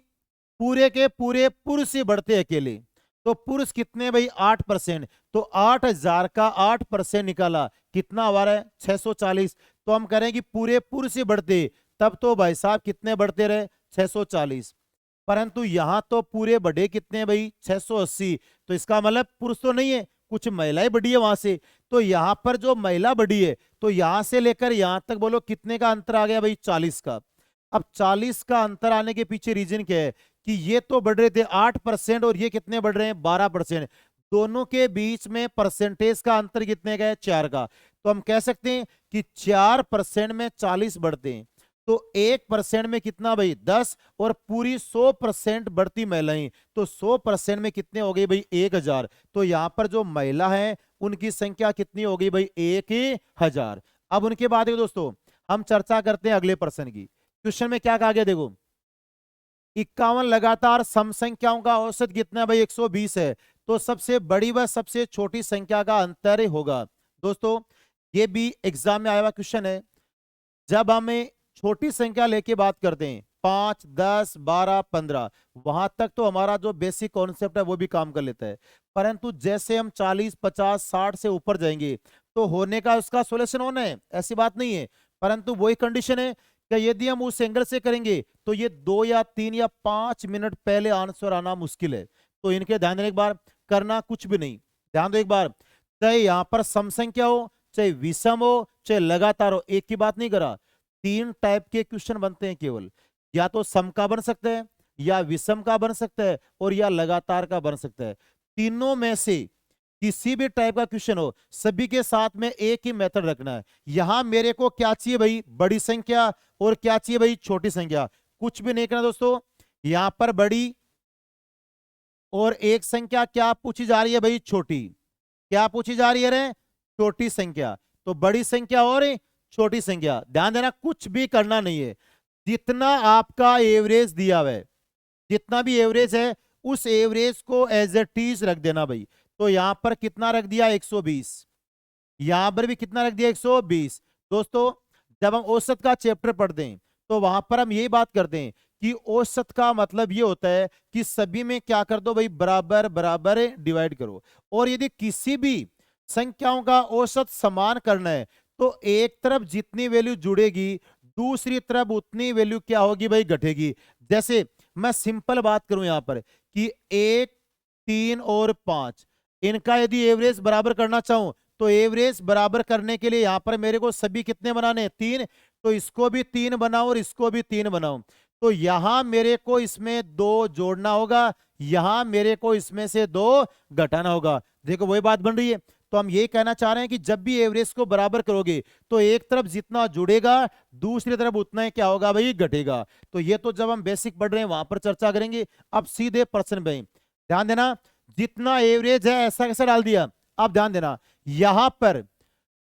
पूरे के पूरे पुरुष ही बढ़ते अकेले तो पुरुष कितने भाई? 8%। तो 8,000 का 8% निकाला, कितना आ रहा है? 640। तो हम करें कि पूरे पुरुष ही बढ़ते तब तो भाई साहब कितने बढ़ते रहे? 640। परंतु यहां तो पूरे बढ़े कितने भाई? 680। तो इसका मतलब पुरुष तो नहीं है, कुछ महिलाएं बढ़ी है वहां से। तो यहां पर जो महिला बढ़ी है तो यहां से लेकर यहां तक बोलो कितने का अंतर आ गया भाई? 40 का। अब 40 का अंतर आने के पीछे रीजन क्या है कि ये तो बढ़ रहे थे 8% और ये कितने बढ़ रहे हैं? 12%। दोनों के बीच में परसेंटेज का अंतर कितने का है? 4 का। तो हम कह सकते हैं कि 4% में 40 बढ़ते हैं तो 1% में कितना भाई? 10। और पूरी 100% बढ़ती महिलाएं तो 100% में कितने हो गई भाई? 1,000। तो यहां पर जो महिला है उनकी संख्या कितनी हो गई भाई? 1,000। अब उनके बाद दोस्तों हम चर्चा करते हैं अगले प्रश्न की। क्वेश्चन में क्या कहा गया देखो, 51 लगातार सम संख्याओं का औसत कितना है भाई? 120 है। तो सबसे बड़ी व सबसे छोटी संख्या का अंतर होगा। दोस्तों ये भी एग्जाम में आया हुआ क्वेश्चन है। जब हमें छोटी संख्या लेके बात करते हैं 5, 10, 12, 15, वहां तक तो हमारा जो बेसिक कॉन्सेप्ट है वो भी काम कर लेता है। परंतु जैसे हम 40, 50, 60 से ऊपर जाएंगे तो होने का उसका सोल्यूशन होना है, ऐसी बात नहीं है। परंतु वही कंडीशन है कि यदि हम उस एंगल से करेंगे तो ये 2 या 3 या 5 मिनट पहले आंसर आना मुश्किल है। तो इनके ध्यान देने एक बार, करना कुछ भी नहीं। ध्यान दो एक बार, चाहे यहां पर सम संख्या हो, चाहे विषम हो, चाहे लगातार हो, एक की बात नहीं करा। 3 टाइप के क्वेश्चन बनते हैं केवल, या तो सम का बन सकता है, या विषम का बन सकता है, और या लगातार का बन सकता है। तीनों में से किसी भी टाइप का क्वेश्चन हो, सभी के साथ में एक ही मेथड रखना है। यहां मेरे को क्या चाहिए भाई, बड़ी संख्या, और क्या चाहिए भाई, छोटी संख्या। कुछ भी नहीं करना दोस्तों, यहां पर बड़ी और एक संख्या क्या पूछी जा रही है भाई, छोटी। क्या पूछी जा रही है रे, छोटी संख्या। तो बड़ी संख्या और छोटी संख्या, ध्यान देना कुछ भी करना नहीं है। जितना आपका एवरेज दिया हुआ है, जितना भी एवरेज है, उस एवरेज को एज ए टीज रख देना भाई। तो यहां पर कितना रख दिया, 120। यहां पर भी कितना रख दिया, 120। दोस्तों जब हम औसत का चैप्टर पढ़ते हैं, तो वहां पर हम यही बात करते हैं कि औसत का मतलब ये होता है कि सभी में क्या कर दो भाई, बराबर बराबर डिवाइड करो। और यदि किसी भी संख्याओं का औसत समान करना है, तो एक तरफ जितनी वैल्यू जुड़ेगी, दूसरी तरफ उतनी वैल्यू क्या होगी भाई, घटेगी। जैसे मैं सिंपल बात करूं यहां पर कि 1, 3 और 5, इनका यदि एवरेज बराबर करना चाहूं, तो एवरेज बराबर करने के लिए यहां पर मेरे को सभी कितने बनाने हैं, 3। तो इसको भी 3 बनाओ और इसको भी 3 बनाओ। तो यहां मेरे को इसमें 2 जोड़ना होगा, यहां मेरे को इसमें से 2 घटाना होगा। देखो वही बात बन रही है। तो हम ये कहना चाह रहे हैं कि जब भी एवरेज को बराबर करोगे, तो एक तरफ जितना जुड़ेगा, दूसरी तरफ उतना ही क्या होगा भाई, घटेगा। तो ये तो जब हम बेसिक पढ़ रहे हैं वहां पर चर्चा करेंगे। अब सीधे प्रश्न पे ध्यान देना, जितना एवरेज है ऐसा कैसे डाल दिया। अब ध्यान देना, यहां पर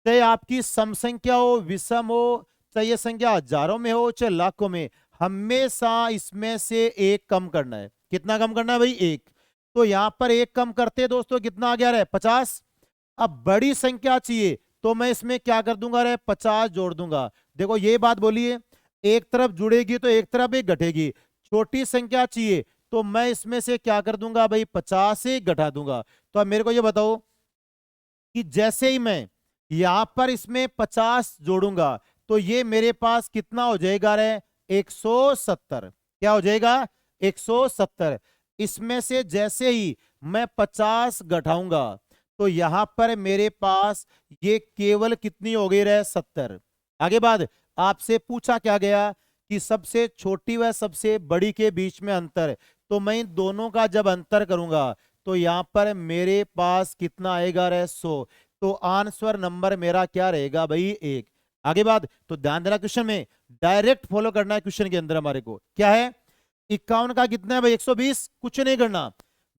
चाहे आपकी सम संख्या हो, विषम हो, चाहे ये संख्या हजारों में हो, चाहे लाखों में, हमेशा इसमें से एक कम करना है। कितना कम करना है भाई, एक। तो यहां पर एक कम करते दोस्तों कितना आ गया रे, 50। अब बड़ी संख्या चाहिए, तो मैं इसमें क्या कर दूंगा रे, 50 जोड़ दूंगा। देखो ये बात बोलिए, एक तरफ जुड़ेगी तो एक तरफ एक घटेगी। छोटी संख्या चाहिए, तो मैं इसमें से क्या कर दूंगा भाई, 50 से घटा दूंगा। तो अब मेरे को ये बताओ कि जैसे ही मैं यहां पर इसमें 50 जोड़ूंगा, तो ये मेरे पास कितना हो जाएगा रे, 170। क्या हो जाएगा, 170। इसमें से जैसे ही मैं 50 घटाऊंगा, तो यहां पर मेरे पास ये केवल कितनी हो गई रे, 70। आगे बाद आपसे पूछा क्या गया कि सबसे छोटी व सबसे बड़ी के बीच में अंतर। तो मैं इन दोनों का जब अंतर करूंगा, तो यहां पर मेरे पास कितना आएगा रे, 100। तो आंसर नंबर मेरा क्या रहेगा भाई, 1। आगे बात, तो ध्यान देना क्वेश्चन में डायरेक्ट फॉलो करना है। क्वेश्चन के अंदर हमारे को क्या है, 51 का कितना है भाई, 120। कुछ नहीं करना,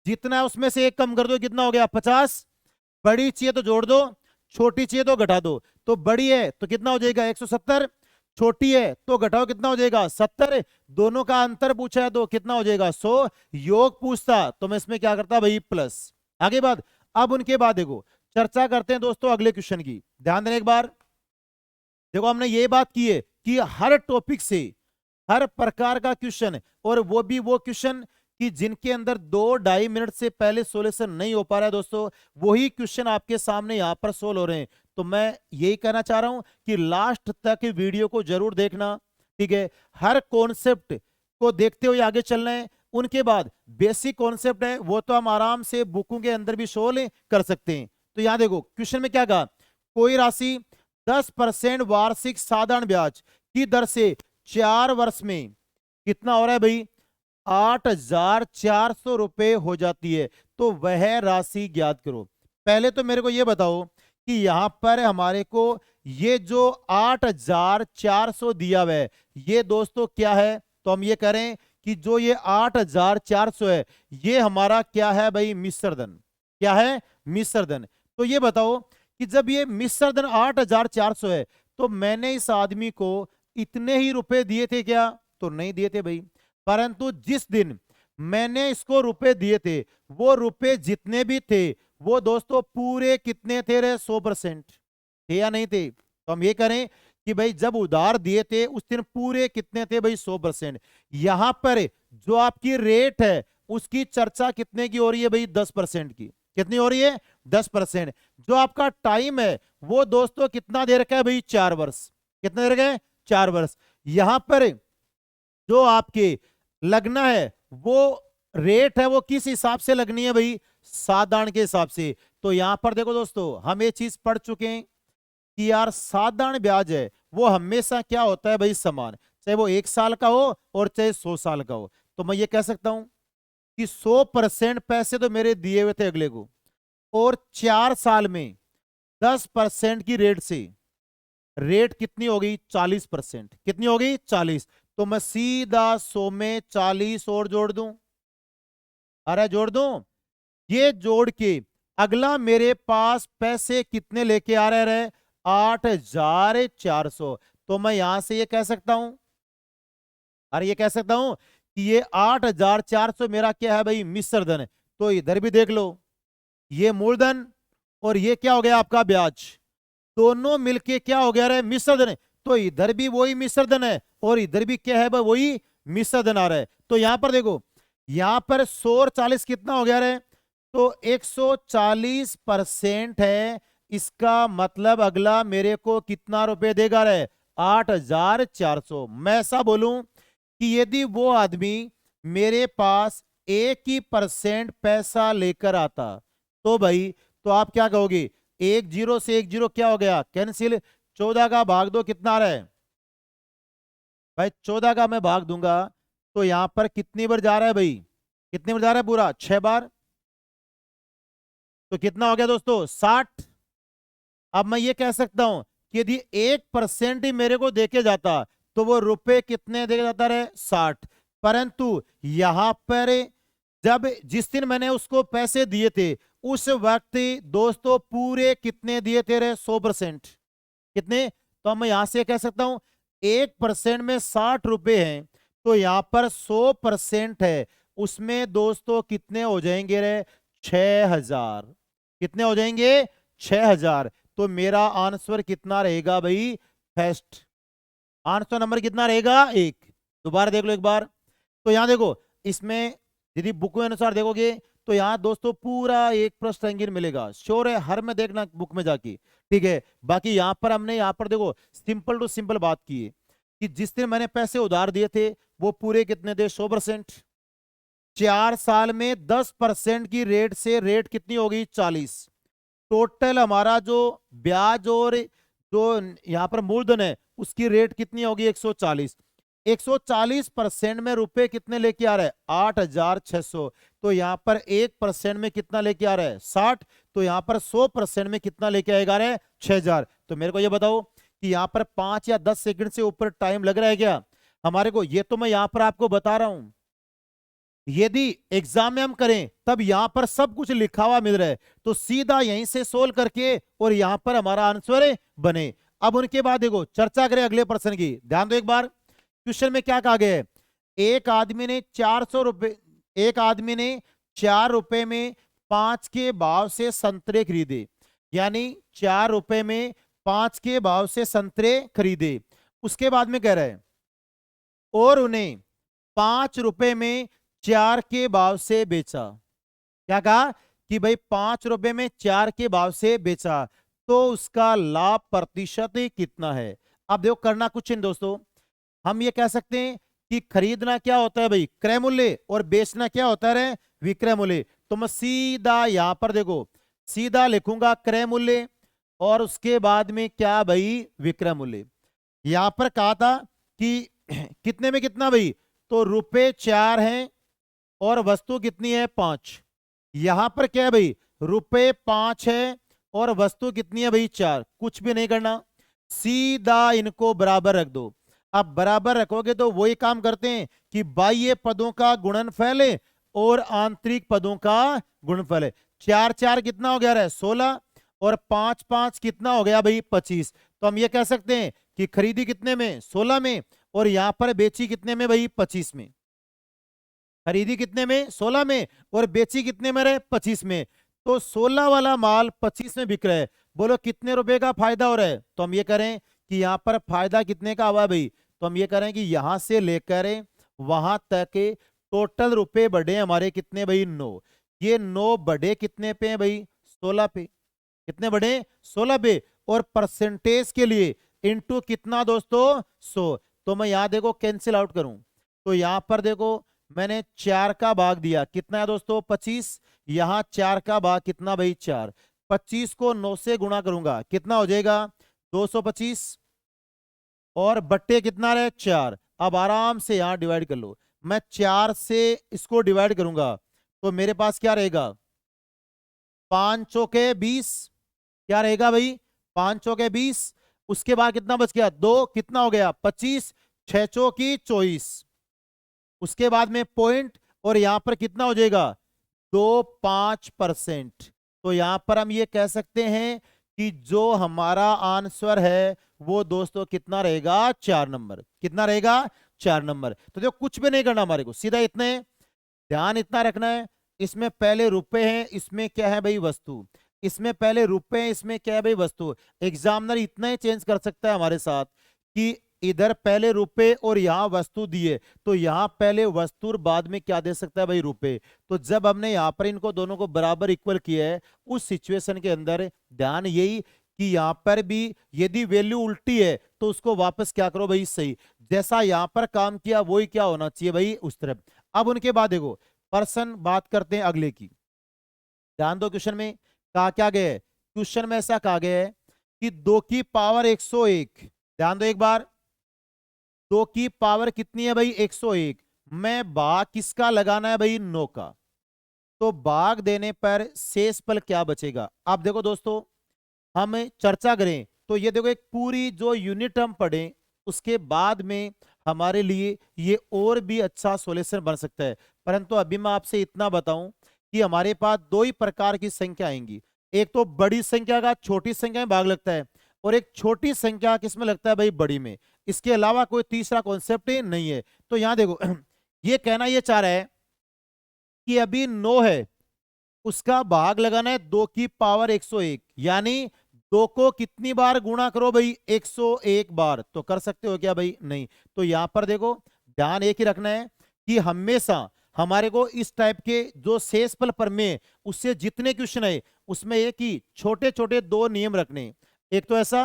जितना है उसमें से एक कम कर दो, कितना हो गया, 50। बड़ी चाहिए तो जोड़ दो, छोटी चाहिए तो घटा दो। तो बड़ी है तो कितना हो जाएगा, 170। छोटी है तो घटाओ, कितना हो जाएगा, 70। दोनों का अंतर पूछा है तो कितना हो जाएगा, 100। योग पूछता तो मैं इसमें क्या करता भाई, प्लस। आगे बात, अब उनके बाद देखो चर्चा करते हैं दोस्तों अगले क्वेश्चन की। ध्यान देना एक बार, देखो हमने ये बात की है कि हर टॉपिक से हर प्रकार का क्वेश्चन, और वो भी वो क्वेश्चन कि जिनके अंदर 2-2.5 मिनट से पहले सोल्यूशन नहीं हो पा रहा है दोस्तों, वही क्वेश्चन आपके सामने यहां पर सोल्व हो रहे हैं। तो मैं यही कहना चाह रहा हूं कि लास्ट तक वीडियो को जरूर देखना, ठीक है। हर कॉन्सेप्ट को देखते हुए आगे चलना है। उनके बाद बेसिक कॉन्सेप्ट है वो तो हम आराम से बुकों के अंदर भी सोल्व कर सकते हैं। तो यहां देखो क्वेश्चन में क्या कहा, कोई राशि 10% वार्षिक साधारण ब्याज की दर से 4 वर्ष में कितना हो रहा है भाई, 8,400 रुपए हो जाती है। तो वह राशि ज्ञात करो। पहले तो मेरे को यह बताओ कि यहां पर हमारे को ये जो 8,400 दिया हुआ है, ये दोस्तों क्या है। तो हम ये करें कि जो ये 8,400 है, ये हमारा क्या है भाई, मिश्र धन। क्या है, मिश्र धन। तो ये बताओ कि जब ये मिश्र धन 8,400 है, तो मैंने इस आदमी को इतने ही रुपए दिए थे क्या, तो नहीं दिए थे भाई। परंतु जिस दिन मैंने इसको रुपए दिए थे, वो रुपए जितने भी थे वो दोस्तों पूरे कितने थे रे, 100% थे या नहीं थे। तो हम ये करें कि भाई जब उधार दिए थे उस दिन पूरे कितने थे भाई, 100%। यहां पर जो आपकी रेट है उसकी चर्चा कितने की हो रही है भाई, 10% की। कितनी हो रही है, 10%। जो आपका टाइम है वो दोस्तों कितना दे रखा है भाई, 4 वर्ष। कितना दे रखा है, 4 वर्ष। यहां पर जो आपके लगना है वो रेट है वो किस हिसाब से लगनी है भाई, साधारण के हिसाब से। तो यहां पर देखो दोस्तों, हम ये चीज पढ़ चुके हैं कि यार साधारण ब्याज है वो हमेशा क्या होता है भाई, समान, चाहे वो 1 साल का हो और चाहे 100 साल का हो। तो मैं ये कह सकता हूं कि 100% पैसे तो मेरे दिए हुए थे अगले को, और 4 साल में 10% की रेट से रेट कितनी होगी, 40%। कितनी होगी, 40। तो मैं सीधा 100 में 40 और जोड़ दूं। अरे जोड़ दूं, ये जोड़ के अगला मेरे पास पैसे कितने लेके आ रहे 8,400। तो मैं यहां से ये कह सकता हूं, अरे ये कह सकता हूं कि ये 8,400 मेरा क्या है भाई, मिश्र धन है। तो इधर भी देख लो, ये मूलधन और ये क्या हो गया आपका ब्याज, दोनों मिलके क्या हो गया रे, मिश्र धन है। तो इधर भी वही मिश्र धन है और इधर भी क्या है भाई, वही मिश्र धन आ रहा है। तो यहां पर देखो, यहां पर 100 और 40 कितना हो गया रे, तो 140% है। इसका मतलब अगला मेरे को कितना रुपए देगा रे, 8,400। मैं ऐसा बोलूं कि यदि वो आदमी मेरे पास 1% पैसा लेकर आता, तो भाई, तो आप क्या कहोगे, 10 से 10 क्या हो गया, कैंसिल। 14 का भाग दो, कितना आ रहा है भाई, 14 का मैं भाग दूंगा तो यहां पर कितनी बार जा रहा है भाई, कितनी बार जा रहा है, पूरा 6 बार। तो कितना हो गया दोस्तों, 60। अब मैं ये कह सकता हूं कि यदि 1% ही मेरे को देके जाता तो वो रुपए कितने देके जाता रहे, 60। परंतु यहां पर जब जिस दिन मैंने उसको पैसे दिए थे, उस वक्त दोस्तों पूरे कितने दिए थे रे, 100%। कितने, तो मैं यहां से कह सकता हूं 1% में 60 रुपए हैं, तो यहां पर 100% है, उसमें दोस्तों कितने हो जाएंगे रे, 6,000। कितने हो जाएंगे, 6,000। तो मेरा आंसर कितना रहेगा भाई, फर्स्ट आंसर नंबर कितना रहेगा, 1। दोबारा देख लो एक बार। तो यहां देखो, इसमें यदि बुक के अनुसार देखोगे तो यहां दोस्तों पूरा एक प्रश्न संगीन मिलेगा, श्योर है, हर में देखना बुक में जाके, ठीक है। बाकी यहां पर हमने यहां पर देखो सिंपल टू सिंपल बात की है कि जिस दिन मैंने पैसे उधार दिए थे वो पूरे कितने थे, 100%। 4 साल में 10% की रेट से रेट कितनी होगी, 40। टोटल हमारा जो ब्याज और जो यहां पर मूलधन है उसकी रेट कितनी होगी, 140। 140% में रुपए कितने लेके आ रहा है, 8,600। तो यहां पर 1% में कितना लेके आ रहा है, 60। तो यहां पर 100% में कितना लेके आएगा रे, 6,000। तो मेरे को ये बताओ कि यहां पर 5 या 10 सेकंड से ऊपर टाइम लग रहा है क्या हमारे को, ये तो मैं यहां पर आपको बता रहा हूं। यदि एग्जाम में हम करें तब यहां पर सब कुछ लिखा हुआ मिल रहा है, तो सीधा यहीं से सोल्व करके और यहां पर हमारा आंसर बने। अब उनके बाद देखो चर्चा करें अगले प्रश्न की, ध्यान दो एक बार। क्वेश्चन में क्या कहा गया है, एक आदमी ने 400 रुपए, एक आदमी ने 4 रुपए में 5 के भाव से संतरे खरीदे, यानी 4 रुपए में 5 के भाव से संतरे खरीदे। उसके बाद में कह रहा है और उन्हें 5 रुपए में 4 के भाव से बेचा। क्या कहा कि भाई 5 रुपए में 4 के भाव से बेचा, तो उसका लाभ प्रतिशत कितना है। अब देखो करना कुछ नहीं दोस्तों, हम ये कह सकते हैं कि खरीदना क्या होता है भाई, क्रय मूल्य, और बेचना क्या होता है, विक्रय मूल्य। तो मैं सीधा यहां पर देखो सीधा लिखूंगा क्रय मूल्य और उसके बाद में क्या भाई, विक्रय मूल्य। यहां पर कहा था कि कितने में कितना भाई, तो रुपए 4 हैं और वस्तु कितनी है, 5। यहां पर क्या है भाई, रुपए 5 है और वस्तु कितनी है भाई, 4। कुछ भी नहीं करना, सीधा इनको बराबर रख दो। अब बराबर रखोगे तो वही काम करते हैं कि बाह्य पदों का गुणनफल है और आंतरिक पदों का गुणनफल है। 4 4 कितना हो गया रे, 16, और 5 5 कितना हो गया भाई, 25। तो हम ये कह सकते हैं कि खरीदी कितने में, 16 में, और यहां पर बेची कितने में भाई, 25 में। खरीदी कितने में, 16 में, और बेची कितने में रहे, 25 में। तो 16 वाला माल 25 में बिक रहा है, बोलो कितने रुपए का फायदा हो रहा है। तो हम ये करें कि यहां पर फायदा कितने का हुआ भाई, तो हम ये करें कि यहां से लेकर वहां तक टोटल रुपए बढ़े हमारे कितने भाई, 9। ये 9 बढ़े कितने पे हैं भाई, 16 पे। कितने बढ़े, 16 पे। और परसेंटेज के लिए इनटू कितना दोस्तों, 100। तो मैं यहां देखो कैंसिल आउट करूं तो यहां पर देखो मैंने 4 का भाग दिया, कितना है दोस्तों 25, यहां 4 का भाग कितना भाई 4, 25 को 9 से गुणा करूंगा कितना हो जाएगा 225, और बट्टे कितना रहे 4। अब आराम से यहां डिवाइड कर लो, मैं 4 से इसको डिवाइड करूंगा तो मेरे पास क्या रहेगा 5 चौके 20, क्या रहेगा भाई 5 चौके 20, उसके बाद कितना बच गया 2, कितना हो गया 25, 6 चौकी 24, उसके बाद में पॉइंट, और यहां पर कितना हो जाएगा 2-5%। तो यहां पर हम ये कह सकते हैं कि जो हमारा आंसर है वो दोस्तों कितना रहेगा 4 नंबर, कितना रहेगा 4 नंबर। तो देखो कुछ भी नहीं करना हमारे को, सीधा इतने ध्यान इतना रखना है, इसमें पहले रुपए हैं, इसमें क्या है भाई वस्तु, इसमें पहले रुपए हैं, इसमें क्या है भाई वस्तु। एग्जामिनर इतना ही चेंज कर सकता है हमारे साथ कि इधर पहले रुपए और यहां वस्तु दिए, तो यहां पहले वस्तु और बाद में क्या दे सकता है भाई रुपए। तो जब हमने यहां पर इनको दोनों को बराबर इक्वल किया है, उस सिचुएशन के अंदर ध्यान यही कि यहां पर भी यदि वैल्यू उल्टी है तो उसको वापस क्या करो भाई सही, जैसा यहां पर काम किया वही क्या होना चाहिए भाई उस तरफ। अब उनके बाद देखो पर्सन बात करते हैं अगले की, ध्यान दो क्वेश्चन में कहा क्या गया है, क्वेश्चन में ऐसा कहा गया है कि 2 की पावर 101, ध्यान दो एक बार, 2 की पावर कितनी है भाई 101, मैं भाग किसका लगाना है भाई 9 का, तो भाग देने पर शेष पल क्या बचेगा। अब देखो दोस्तों हम चर्चा करें तो ये देखो एक पूरी जो यूनिट हम पढ़ें उसके बाद में हमारे लिए ये और भी अच्छा सॉल्यूशन बन सकता है। परंतु अभी मैं आपसे इतना बताऊं कि हमारे पास दो ही प्रकार की संख्या आएंगी, एक तो बड़ी संख्या का छोटी संख्या में भाग लगता है, और एक छोटी संख्या किसमें लगता है भाई बड़ी में, इसके अलावा कोई तीसरा कॉन्सेप्ट नहीं है। तो यहां देखो ये कहना ये चाह रहा है कि अभी 9 है, उसका भाग लगाना है 2 की पावर 101, यानी 2 को कितनी बार गुणा करो भाई 101 बार, तो कर सकते हो क्या भाई नहीं। तो यहां पर देखो ध्यान एक ही रखना है कि हमेशा हमारे को इस टाइप के जो शेषफल प्रमेय उससे जितने क्वेश्चन है उसमें एक ही छोटे छोटे दो नियम रखने। एक तो ऐसा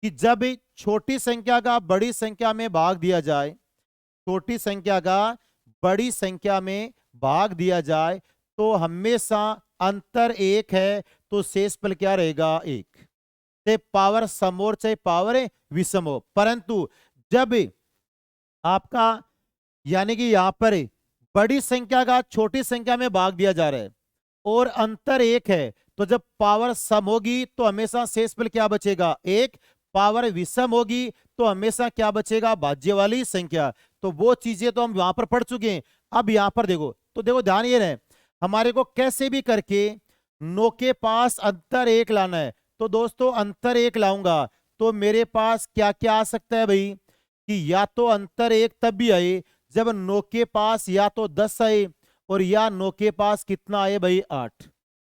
कि जब छोटी संख्या का बड़ी संख्या में भाग दिया जाए, छोटी संख्या का बड़ी संख्या में भाग दिया जाए तो हमेशा अंतर एक है, तो शेषफल क्या रहेगा एक, चाहे पावर सम हो चाहे पावर विषम हो। परंतु जब आपका यानी कि यहां पर बड़ी संख्या का छोटी संख्या में भाग दिया जा रहा है और अंतर एक है, तो जब पावर सम होगी तो हमेशा शेषफल क्या बचेगा एक, पावर विषम होगी तो हमेशा क्या बचेगा भाज्य वाली संख्या। तो वो चीजें तो हम वहां पर पढ़ चुके हैं। अब यहां पर देखो, तो देखो ध्यान ये रहे हमारे को कैसे भी करके 9 के पास अंतर एक लाना है। तो दोस्तों अंतर एक लाऊंगा तो मेरे पास क्या क्या आ सकता है भाई, कि या तो अंतर एक तब भी आए जब 9 के पास या तो 10 आए, और या 9 के पास कितना आए भाई 8।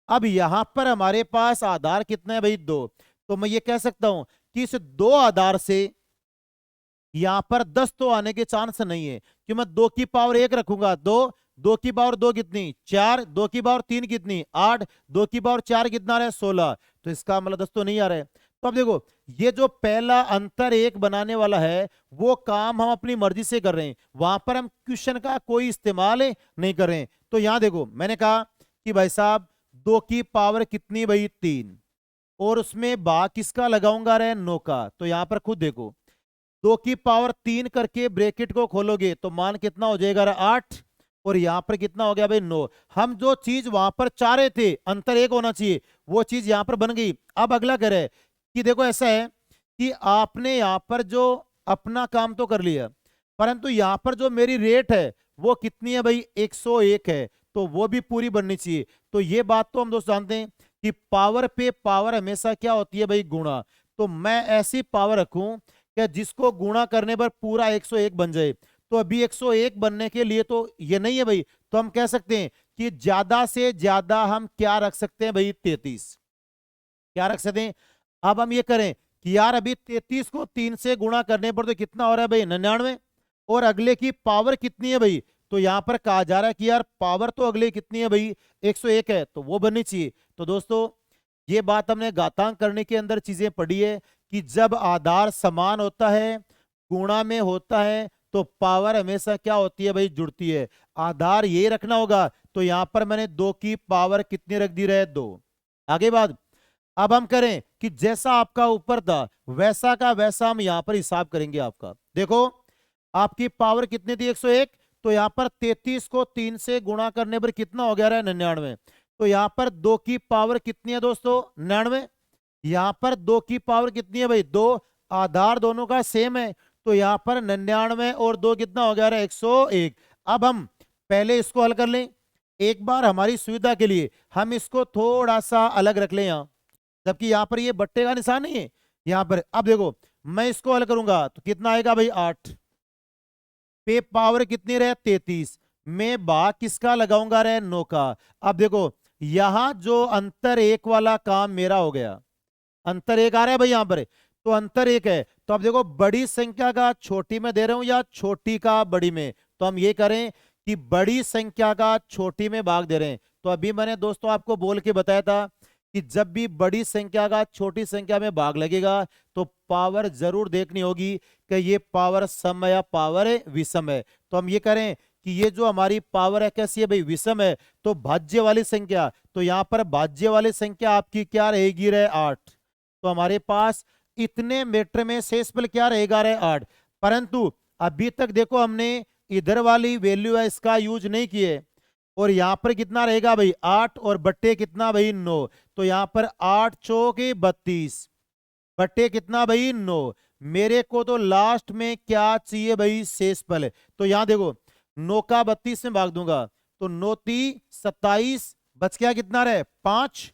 अब यहां पर हमारे पास आधार कितना है भाई 2, तो मैं ये कह सकता हूं कि इस 2 आधार से यहां पर 10 तो आने के चांस नहीं है, कि मैं 2 की पावर 1 रखूंगा 2, 2 की पावर 2 कितनी 4, 2 की पावर 3 कितनी 8, 2 की पावर 4 कितना रहा 16, तो इसका मतलब 10 तो नहीं आ रहा है। तो अब देखो ये जो पहला अंतर एक बनाने वाला है वो काम हम अपनी मर्जी से कर रहे हैं, वहां पर हम क्वेश्चन का कोई इस्तेमाल नहीं कर रहे हैं। तो यहां देखो मैंने कहा कि भाई साहब 2 की पावर कितनी भाई 3, और उसमें भाग किसका लगाऊंगा रे 9 का, तो यहां पर खुद देखो 2 की पावर 3 करके ब्रैकेट को खोलोगे तो मान कितना हो जाएगा 8, और यहां पर कितना हो गया भाई 9। हम जो चीज वहां पर चाह रहे थे अंतर एक होना चाहिए वो चीज यहां पर बन गई। अब अगला करे कि देखो ऐसा है कि आपने यहां पर जो अपना काम तो कर लिया, परंतु यहां पर जो मेरी रेट है वो कितनी है भाई 101 है, तो वो भी पूरी बननी चाहिए। तो ये बात तो हम दोस्त जानते हैं कि पावर पे पावर हमेशा क्या होती है भाई गुणा, तो मैं ऐसी पावर रखूं कि जिसको गुणा करने पर पूरा 101 बन जाए। तो अभी 101 बनने के लिए तो ये नहीं है भाई, तो हम कह सकते हैं कि ज्यादा से ज्यादा हम क्या रख सकते हैं भाई 33, क्या रख सकते हैं। अब हम ये करें कि यार अभी 33 को 3 से गुणा करने पर तो कितना हो रहा है भाई 99, और अगले की पावर कितनी है भाई, तो यहां पर कहा जा रहा है कि यार पावर तो अगले कितनी है भाई 101 है, तो वो बननी चाहिए। तो दोस्तों ये बात हमने घातांक करने के अंदर चीजें पढ़ी है कि जब आधार समान होता है गुणा में होता है तो पावर हमेशा क्या होती है भाई, जुड़ती है। आधार यही रखना होगा, तो यहां पर मैंने 2 की पावर कितनी रख दी रहे, 2। आगे बात, अब हम करें कि जैसा आपका ऊपर था वैसा का वैसा हम यहां पर हिसाब करेंगे। आपका देखो, आपकी पावर कितनी थी, 101। तो यहां पर 33 को 3 से गुणा करने पर कितना हो गया, 99। तो यहां पर 2 की पावर कितनी है दोस्तों, 99। यहां पर 2 की पावर कितनी है भाई, 2। आधार दोनों का सेम है, तो यहां पर 99 और 2 कितना हो गया, 101। अब हम पहले इसको हल कर लें। एक बार हमारी सुविधा के लिए हम इसको थोड़ा सा अलग रख लें यहां, जबकि यहां पर ये बट्टे का निशान नहीं है यहां पर। अब देखो, मैं इसको हल करूंगा तो कितना आएगा भाई, 8 पे पावर कितनी रहे, 33 में भाग किसका लगाऊंगा रहे, 9 का। अब देखो, यहां जो अंतर एक वाला काम मेरा हो गया, अंतर एक आ रहा है भाई यहां पर, तो अंतर एक है। तो अब देखो, बड़ी संख्या का छोटी में दे रहा हूं या छोटी का बड़ी में, तो हम ये करें कि बड़ी संख्या का छोटी में भाग दे रहे हैं। तो अभी मैंने दोस्तों आपको बोल के बताया था कि जब भी बड़ी संख्या का छोटी संख्या में भाग लगेगा तो पावर जरूर देखनी होगी कि ये पावर सम है या पावर विषम है। तो हम ये करें कि ये जो हमारी पावर है कैसी है भाई, विषम है, तो भाज्य वाली संख्या, तो यहां पर भाज्य वाली संख्या आपकी क्या रहेगी, रहे 8। तो हमारे पास इतने मीटर में शेषफल क्या रहेगा, रहे 8। परंतु अभी तक देखो हमने इधर वाली वैल्यू है इसका यूज नहीं किए, और यहां पर कितना रहेगा भाई, 8 और बट्टे कितना भाई, 9। तो यहां पर 8 चौक 32 बट्टे कितना भाई, 9। मेरे को तो लास्ट में क्या चाहिए भाई, शेषफल। तो यहां देखो, 9 का 32 में भाग दूंगा तो 9 ती 27, बच गया कितना रहे, 5।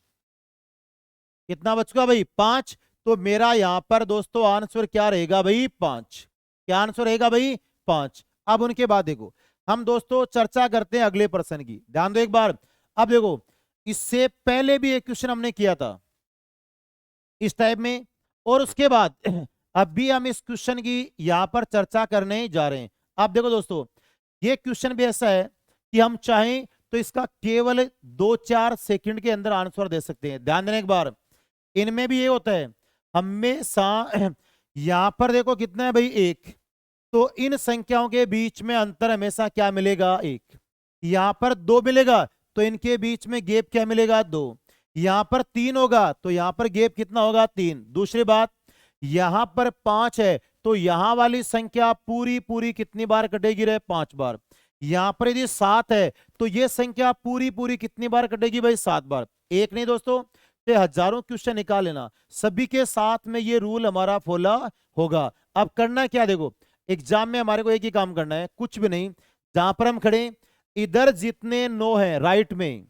कितना बच गया भाई, 5। तो मेरा यहां पर दोस्तों आंसर क्या रहेगा भाई, 5। क्या आंसर रहेगा भाई, 5। अब उनके बाद देखो, हम दोस्तों चर्चा करते हैं अगले प्रश्न की, ध्यान दो एक बार। अब देखो, इससे पहले भी एक क्वेश्चन हमने किया था इस टाइप में, और उसके बाद अब भी हम इस क्वेश्चन की यहां पर चर्चा करने जा रहे हैं। अब देखो दोस्तों, ये क्वेश्चन भी ऐसा है कि हम चाहें तो इसका केवल 2-4 सेकंड के अंदर आंसर दे सकते हैं। ध्यान देने एक बार, इनमें भी ये होता है हमेशा यहां पर देखो कितना है भाई, 1। तो इन संख्याओं के बीच में अंतर हमेशा क्या मिलेगा, 1। यहां पर 2 मिलेगा तो इनके बीच में गैप क्या मिलेगा, 2। यहां पर 3 होगा तो यहां पर गैप कितना होगा, 3। दूसरी बात, यहां पर 5 है तो यहां वाली संख्या पूरी पूरी कितनी बार कटेगी रे, 5 बार। यहां पर यदि 7 है तो ये संख्या पूरी पूरी कितनी बार कटेगी भाई, 7 बार। एक नहीं दोस्तों, ये हजारों क्वेश्चन निकाल लेना, सभी के साथ में ये रूल हमारा फॉलो होगा। अब करना क्या, देखो एग्जाम में हमारे को एक ही काम करना है, कुछ भी नहीं। जहां पर हम खड़े, इधर जितने 9 है राइट में,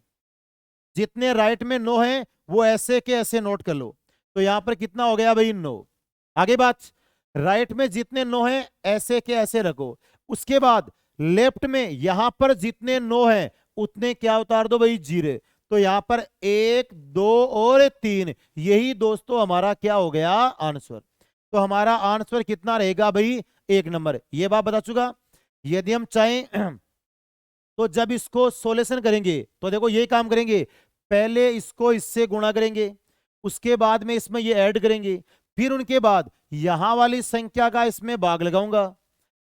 जितने राइट में 9 है वो ऐसे के ऐसे नोट कर लो। तो यहां पर कितना हो गया भाई, 9। आगे बात, राइट में जितने 9 है ऐसे के ऐसे रखो। उसके बाद लेफ्ट में यहां पर जितने 9 है उतने क्या उतार दो भाई, जीरो। तो यहां पर 1 2 और 3, यही दोस्तों हमारा क्या हो गया, आंसर। तो हमारा आंसर कितना रहेगा भाई, 1 नंबर। ये बात बता चुका। यदि हम चाहें तो जब इसको सोल्यूशन करेंगे तो देखो ये काम करेंगे, पहले इसको इससे गुणा करेंगे, उसके बाद में इसमें ये ऐड करेंगे, फिर उनके बाद यहां वाली संख्या का इसमें भाग लगाऊंगा,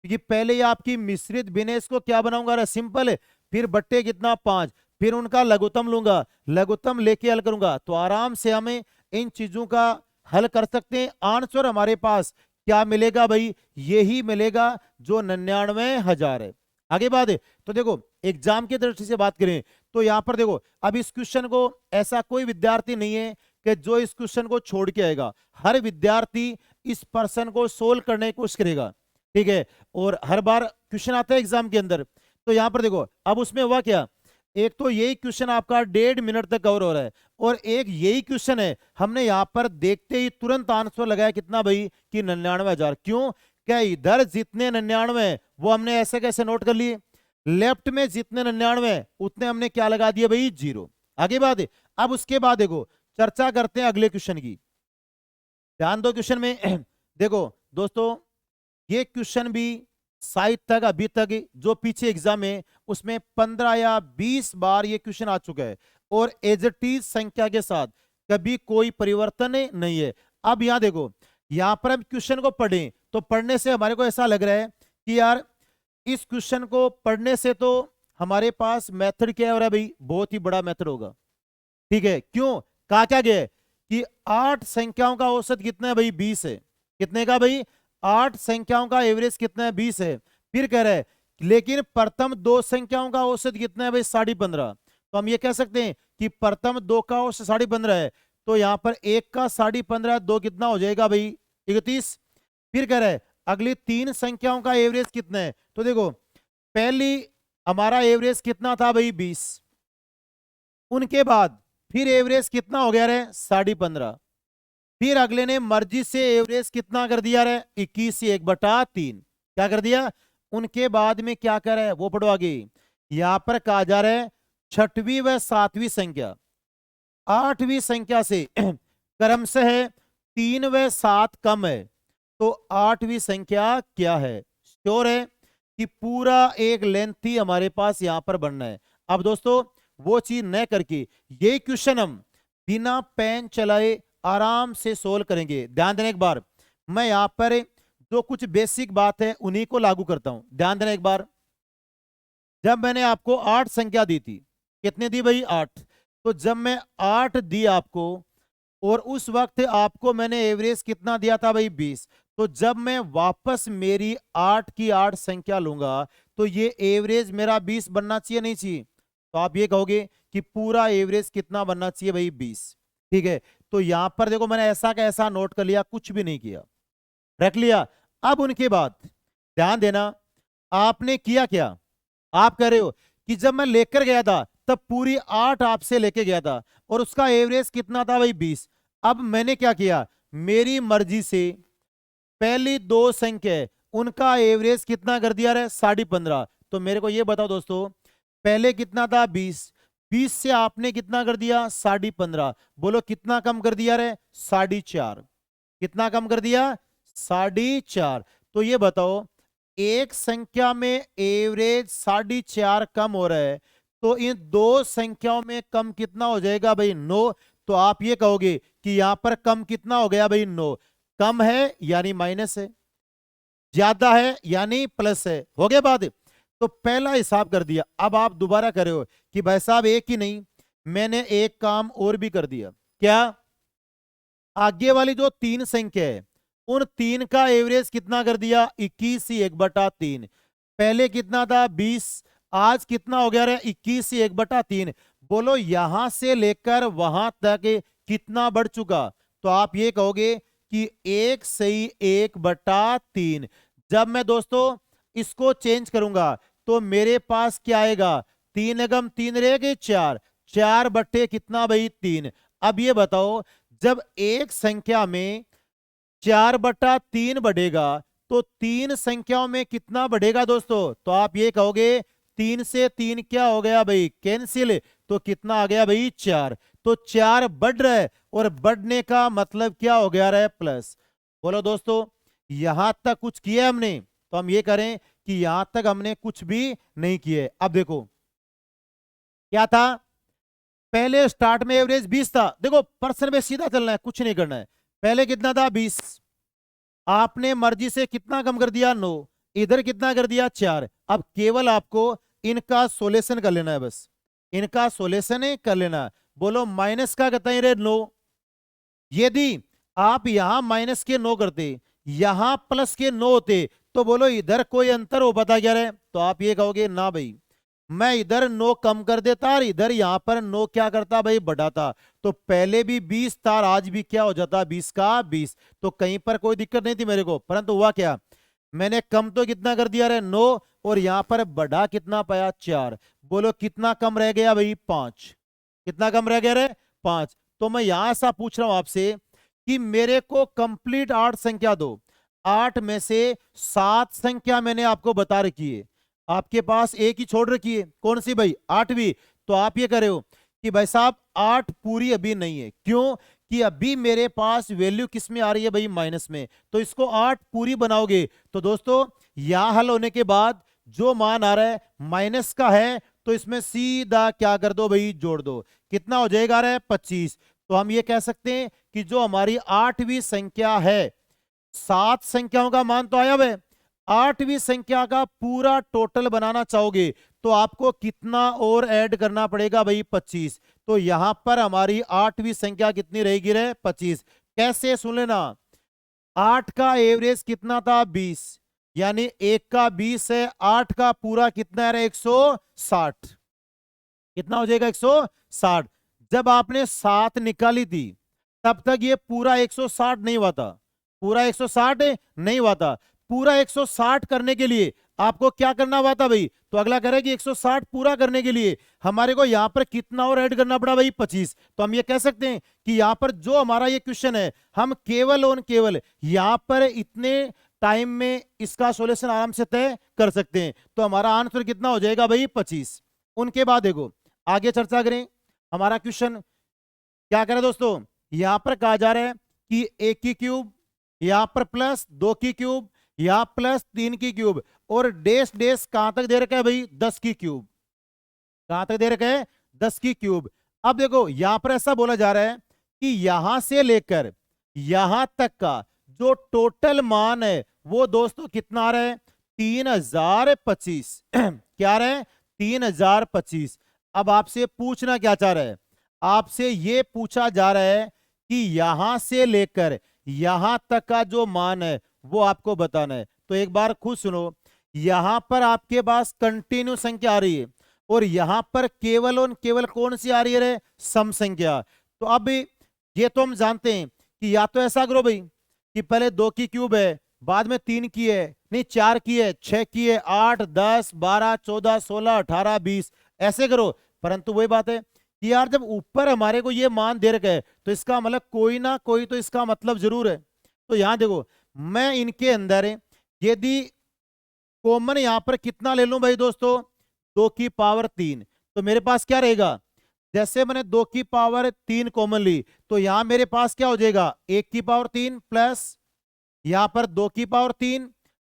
क्योंकि पहले ये आपकी मिश्रित भिन्न, इसको क्या बनाऊंगा, सिंपल है। फिर बट्टे कितना, 5। फिर उनका लघुत्तम लूंगा, लघुत्तम लेके हल करूंगा, तो आराम से हमें इन चीजों का हल कर सकते हैं। आंसर हमारे पास क्या मिलेगा भाई, यही मिलेगा जो 99,000 है। आगे बात है, तो देखो एग्जाम की दृष्टि से बात करें तो यहां पर देखो, अब इस क्वेश्चन को ऐसा कोई विद्यार्थी नहीं है कि जो इस क्वेश्चन को छोड़ के आएगा। हर विद्यार्थी इस प्रश्न को सोल्व करने की कोशिश करेगा, ठीक है। और हर बार क्वेश्चन आता है एग्जाम के अंदर। तो यहां पर देखो, अब उसमें हुआ क्या, एक तो यही क्वेश्चन आपका 1.5 मिनट तक कवर हो रहा है, और एक यही क्वेश्चन है हमने यहां पर देखते ही तुरंत आंसर लगाया कितना भाई, कि 99,000। क्यों, क्या इधर जितने 99 वो हमने ऐसे कैसे नोट कर लिए, लेफ्ट में जितने 99 उतने हमने क्या लगा दिए भाई, जीरो। आगे बात है, अब उसके बाद देखो चर्चा करते हैं अगले क्वेश्चन की। ध्यान दो क्वेश्चन में देखो दोस्तों, ये क्वेश्चन भी शायद तक अभी तक जो पीछे एग्जाम में उसमें 15 या 20 बार ये क्वेश्चन आ चुका है, और एज इट इज संख्या के साथ कभी कोई परिवर्तन नहीं है। अब यहां देखो, यहां पर हम क्वेश्चन को पढ़ें तो पढ़ने से हमारे को ऐसा लग रहा है कि यार इस क्वेश्चन को पढ़ने से तो हमारे पास मेथड क्या है, और भाई बहुत ही बड़ा मेथड होगा। ठीक है, क्यों, कहा क्या गया है कि 8 संख्याओं का औसत कितना है भाई, 20 है। कितने का भाई, 8 संख्याओं का एवरेज कितना है, 20 है। फिर कह रहे हैं लेकिन प्रथम 2 संख्याओं का औसत कितना है भाई, 15.5। तो हम ये कह सकते हैं कि प्रथम 2 का औसत 15.5 है, तो यहां पर 1 का 15.5, 2 कितना हो जाएगा भाई, 31। फिर कह रहे हैं अगली 3 संख्याओं का एवरेज कितना है, तो देखो पहली हमारा एवरेज कितना था भाई, 20। उनके बाद फिर एवरेज कितना हो गया रे, 15.5। फिर अगले ने मर्जी से एवरेज कितना कर दिया रे, 21 से 1/3। क्या कर दिया, उनके बाद में क्या कर रहे वो पढ़ो आगे। यहां पर कहा जा रहा है छठवीं व सातवीं संख्या, आठवीं संख्या से क्रमशः 3 व 7 कम है, तो आठवीं संख्या क्या है। श्योर है कि पूरा एक लेंथ ही हमारे पास यहां पर बनना है। अब दोस्तों वो चीज न करके ये क्वेश्चन हम बिना पेन चलाए आराम से सोल्व करेंगे। ध्यान देना एक बार, मैं यहां पर जो कुछ बेसिक बात है उन्हीं को लागू करता हूं। ध्यान देना एक बार, जब मैंने आपको 8 संख्या दी थी, कितने दी भाई, 8। तो जब मैं 8 दी आपको और उस वक्त आपको मैंने एवरेज कितना दिया था भाई, 20। तो जब मैं वापस मेरी 8 की 8 संख्या लूंगा तो ये एवरेज मेरा 20 बनना चाहिए, नहीं चाहिए। तो आप ये कहोगे कि पूरा एवरेज कितना बनना चाहिए भाई, 20। ठीक है, तो यहां पर देखो मैंने ऐसा का ऐसा नोट कर लिया, कुछ भी नहीं किया, रख लिया। अब उनके बाद ध्यान देना, आपने किया क्या, आप कह रहे हो कि जब मैं लेकर गया था तब पूरी 8 आपसे लेके गया था और उसका एवरेज कितना था भाई, 20। अब मैंने क्या किया, मेरी मर्जी से पहली 2 संख्या है, उनका एवरेज कितना कर दिया रे, 15.5। तो मेरे को ये बताओ दोस्तों, पहले कितना था, 20। 20 से आपने कितना कर दिया, 15.5। बोलो कितना कम कर दिया रे, 4.5। कितना कम कर दिया, 4.5। तो ये बताओ एक संख्या में एवरेज 4.5 कम हो रहा है, तो इन 2 संख्याओं में कम कितना हो जाएगा भाई, 9। तो आप ये कहोगे कि यहां पर कम कितना हो गया भाई, 9। कम है यानी माइनस है, ज्यादा है यानी प्लस है, हो गया बात। तो पहला हिसाब कर दिया। अब आप दोबारा करे हो कि भाई साहब एक ही नहीं, मैंने एक काम और भी कर दिया। क्या, आगे वाली जो 3 संख्या है उन 3 का एवरेज कितना कर दिया, 21 ही 1/3। पहले कितना था, 20। आज कितना हो गया रे, 21 ही 1/3। बोलो यहां से लेकर वहां तक कितना बढ़ चुका। तो आप ये कहोगे कि 1 सही 1/3। जब मैं दोस्तों इसको चेंज करूंगा तो मेरे पास क्या आएगा, 3 अगम 3 रह गए 4, 4 बट्टे कितना भाई, 3। अब ये बताओ जब एक संख्या में 4/3 बढ़ेगा तो 3 संख्याओं में कितना बढ़ेगा दोस्तों। तो आप ये कहोगे 3 से 3 क्या हो गया भाई, कैंसिल। तो कितना आ गया भाई, 4। तो 4 बढ़ रहा है और बढ़ने का मतलब क्या हो गया रहा, प्लस। बोलो दोस्तों यहां तक कुछ किया हमने, तो हम ये करें कि यहां तक हमने कुछ भी नहीं किए। अब देखो क्या था, पहले स्टार्ट में एवरेज 20 था। देखो पर्सन में सीधा चलना है, कुछ नहीं करना है। पहले कितना था, 20। आपने मर्जी से कितना कम कर दिया, 9। इधर कितना कर दिया, 4। अब केवल आपको इनका सोल्यूशन कर लेना है, बस इनका सोल्यूशन ही कर लेना है। बोलो माइनस का कहता है 9। यदि आप यहां माइनस के 9 करते, यहां प्लस के 9 होते, तो बोलो इधर कोई अंतर हो पाता क्या है। तो आप ये कहोगे ना भाई, मैं इधर 9 कम कर देता और इधर यहां पर 9 क्या करता भाई, बढ़ाता। तो पहले भी 20 था और आज भी क्या हो जाता, 20 का 20। तो कहीं पर कोई दिक्कत नहीं थी मेरे को, परंतु हुआ क्या, मैंने कम तो कितना कर दिया रे, 9, और यहां पर बढ़ा कितना पाया, 4। बोलो कितना कम रह गया भाई, 5। कितना कम रह गया रे, 5। तो मैं यहां ऐसा पूछ रहा हूं आपसे कि मेरे को कंप्लीट 8 संख्या दो। 8 में से 7 संख्या मैंने आपको बता रखी है, आपके पास एक ही छोड़ रखी है, कौन सी भाई, 8वीं। तो आप ये करे हो कि भाई साहब 8 पूरी अभी नहीं है, क्यों कि अभी मेरे पास वैल्यू किस में आ रही है भाई, माइनस में। तो इसको 8 पूरी बनाओगे तो दोस्तों यहां हल होने के बाद जो मान आ रहा है माइनस का है, तो इसमें सीधा क्या कर दो भाई, जोड़ दो। कितना हो जाएगा रहा है, 25। तो हम ये कह सकते हैं कि जो हमारी 8वीं संख्या है, 7 संख्याओं का मान तो आया है, आठवीं संख्या का पूरा टोटल बनाना चाहोगे तो आपको कितना और ऐड करना पड़ेगा भाई? 25। तो यहां पर हमारी आठवीं संख्या कितनी रहेगी रे? 25। कैसे? सुन लेना, 8 का एवरेज कितना था? 20, यानी 1 का 20 है, 8 का पूरा कितना है? 160। कितना हो जाएगा? 160। जब आपने 7 निकाली थी तब तक ये पूरा 160 नहीं हुआ था, पूरा 160 नहीं हुआ था। पूरा 160 करने के लिए आपको क्या करना हुआ था भाई? तो अगला कह रहा है कि 160 पूरा करने के लिए हमारे को यहां पर कितना और ऐड करना पड़ा भाई? 25। तो हम ये कह सकते हैं कि यहां पर जो हमारा ये क्वेश्चन है, हम केवल और केवल यहां पर इतने टाइम में इसका सॉल्यूशन आराम से तय कर सकते हैं। तो हमारा आंसर कितना हो जाएगा भाई? 25। उनके बाद देखो आगे चर्चा करें। हमारा क्वेश्चन क्या करें दोस्तों? यहां पर कहा जा रहा है कि 1 की क्यूब, यहां पर प्लस 2 की क्यूब, यहां प्लस 3 की क्यूब, और डेस डेस कहां तक दे रखा है भाई? 10 की क्यूब। कहां तक दे रखा है? 10 की क्यूब। अब देखो यहां पर ऐसा बोला जा रहा है कि यहां से लेकर यहां तक का जो टोटल मान है वो दोस्तों कितना आ रहा है? 3025। क्या रहा है? 3025। अब आपसे पूछना क्या चाह रहा है? आपसे ये पूछा जा रहा है कि यहां से लेकर यहां तक का जो मान है वो आपको बताना है। तो एक बार खुद सुनो, यहां पर आपके पास कंटिन्यू संख्या आ रही है और यहां पर केवल और केवल कौन सी आ रही है रे? सम संख्या। तो अब ये तो हम जानते हैं कि या तो ऐसा करो भाई कि पहले 2 की क्यूब है, बाद में 3 की है, नहीं 4 की है, 6 की है, 8, 10, 12, 14, 16, 18, 20, ऐसे करो। परंतु वही बात है कि यार जब ऊपर हमारे को ये मान दे रखा है तो इसका मतलब कोई ना कोई तो इसका मतलब जरूर है। तो यहां देखो, मैं इनके अंदर यदि कॉमन यहां पर कितना ले लूं भाई दोस्तों? 2 की पावर 3, तो मेरे पास क्या रहेगा? जैसे मैंने 2 की पावर 3 कॉमन ली तो यहां मेरे पास क्या हो जाएगा? 1 की पावर 3 प्लस यहां पर 2 की पावर 3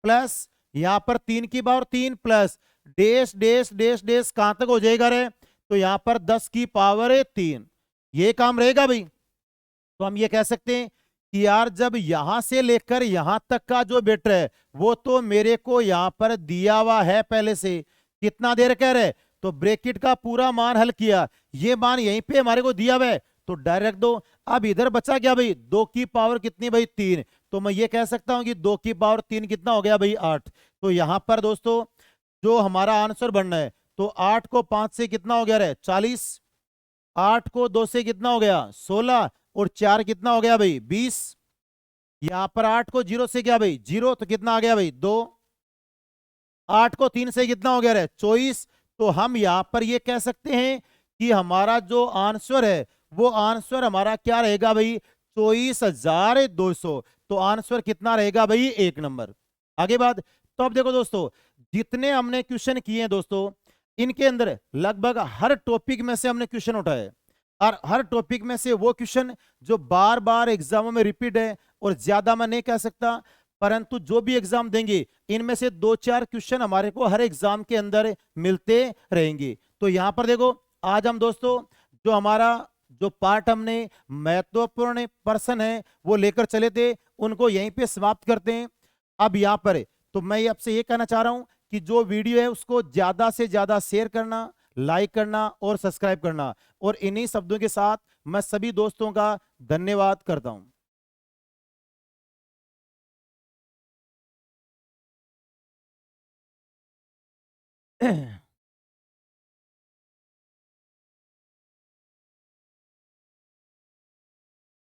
प्लस यहां पर 3 की power 3 plus dash dash dash dash कहां तक हो जाएगा रे? तो यहां पर 10 की पावर 3। ये काम रहेगा भाई। तो हम ये कह सकते हैं कि यार जब यहां से लेकर यहां तक का जो बेटर है वो तो मेरे को यहां पर दिया हुआ है पहले से। कितना देर कह रहे? तो ब्रैकेट का पूरा मान हल किया, ये मान यहीं पे हमारे को दिया हुआ है तो डायरेक्ट दो। अब इधर बचा क्या भाई? 2 की पावर कितनी भाई? 3। तो मैं ये कह सकता हूं कि 2 की पावर 3 कितना हो गया भाई? 8। तो यहां पर दोस्तों जो हमारा आंसर बनना है, तो 8 को 5 से कितना हो गया रे? 40। 8 को 2 से कितना हो गया? 16, और 4 कितना हो गया भाई? 20। यहां पर 8 को 0 से क्या भाई? 0, तो कितना आ गया भाई? 2। 8 को 3 से कितना हो गया रे? 24। तो हम यहां पर ये कह सकते हैं कि हमारा जो आंसर है वो आंसर हमारा क्या रहेगा भाई? 24,200। तो आंसर कितना रहेगा भाई? 1 नंबर। आगे बात। तो अब देखो दोस्तों, जितने हमने क्वेश्चन किए हैं दोस्तों, इनके अंदर लगभग हर टॉपिक में से हमने क्वेश्चन उठाए, और हर टॉपिक में से वो क्वेश्चन जो बार बार एग्जामों में रिपीट है, और ज्यादा मैं नहीं कह सकता, परंतु जो भी एग्जाम देंगे इनमें से 2-4 क्वेश्चन हमारे को हर एग्जाम के अंदर मिलते रहेंगे। तो यहां पर देखो, आज हम दोस्तों जो हमारा जो पार्ट हमने महत्वपूर्ण पर्सन है वो लेकर चले थे, उनको यहीं पे समाप्त करते हैं। अब यहां पर तो मैं आपसे ये कहना चाह रहा हूं कि जो वीडियो है उसको ज्यादा से ज्यादा शेयर करना, लाइक करना और सब्सक्राइब करना। और इन्हीं शब्दों के साथ मैं सभी दोस्तों का धन्यवाद करता हूं।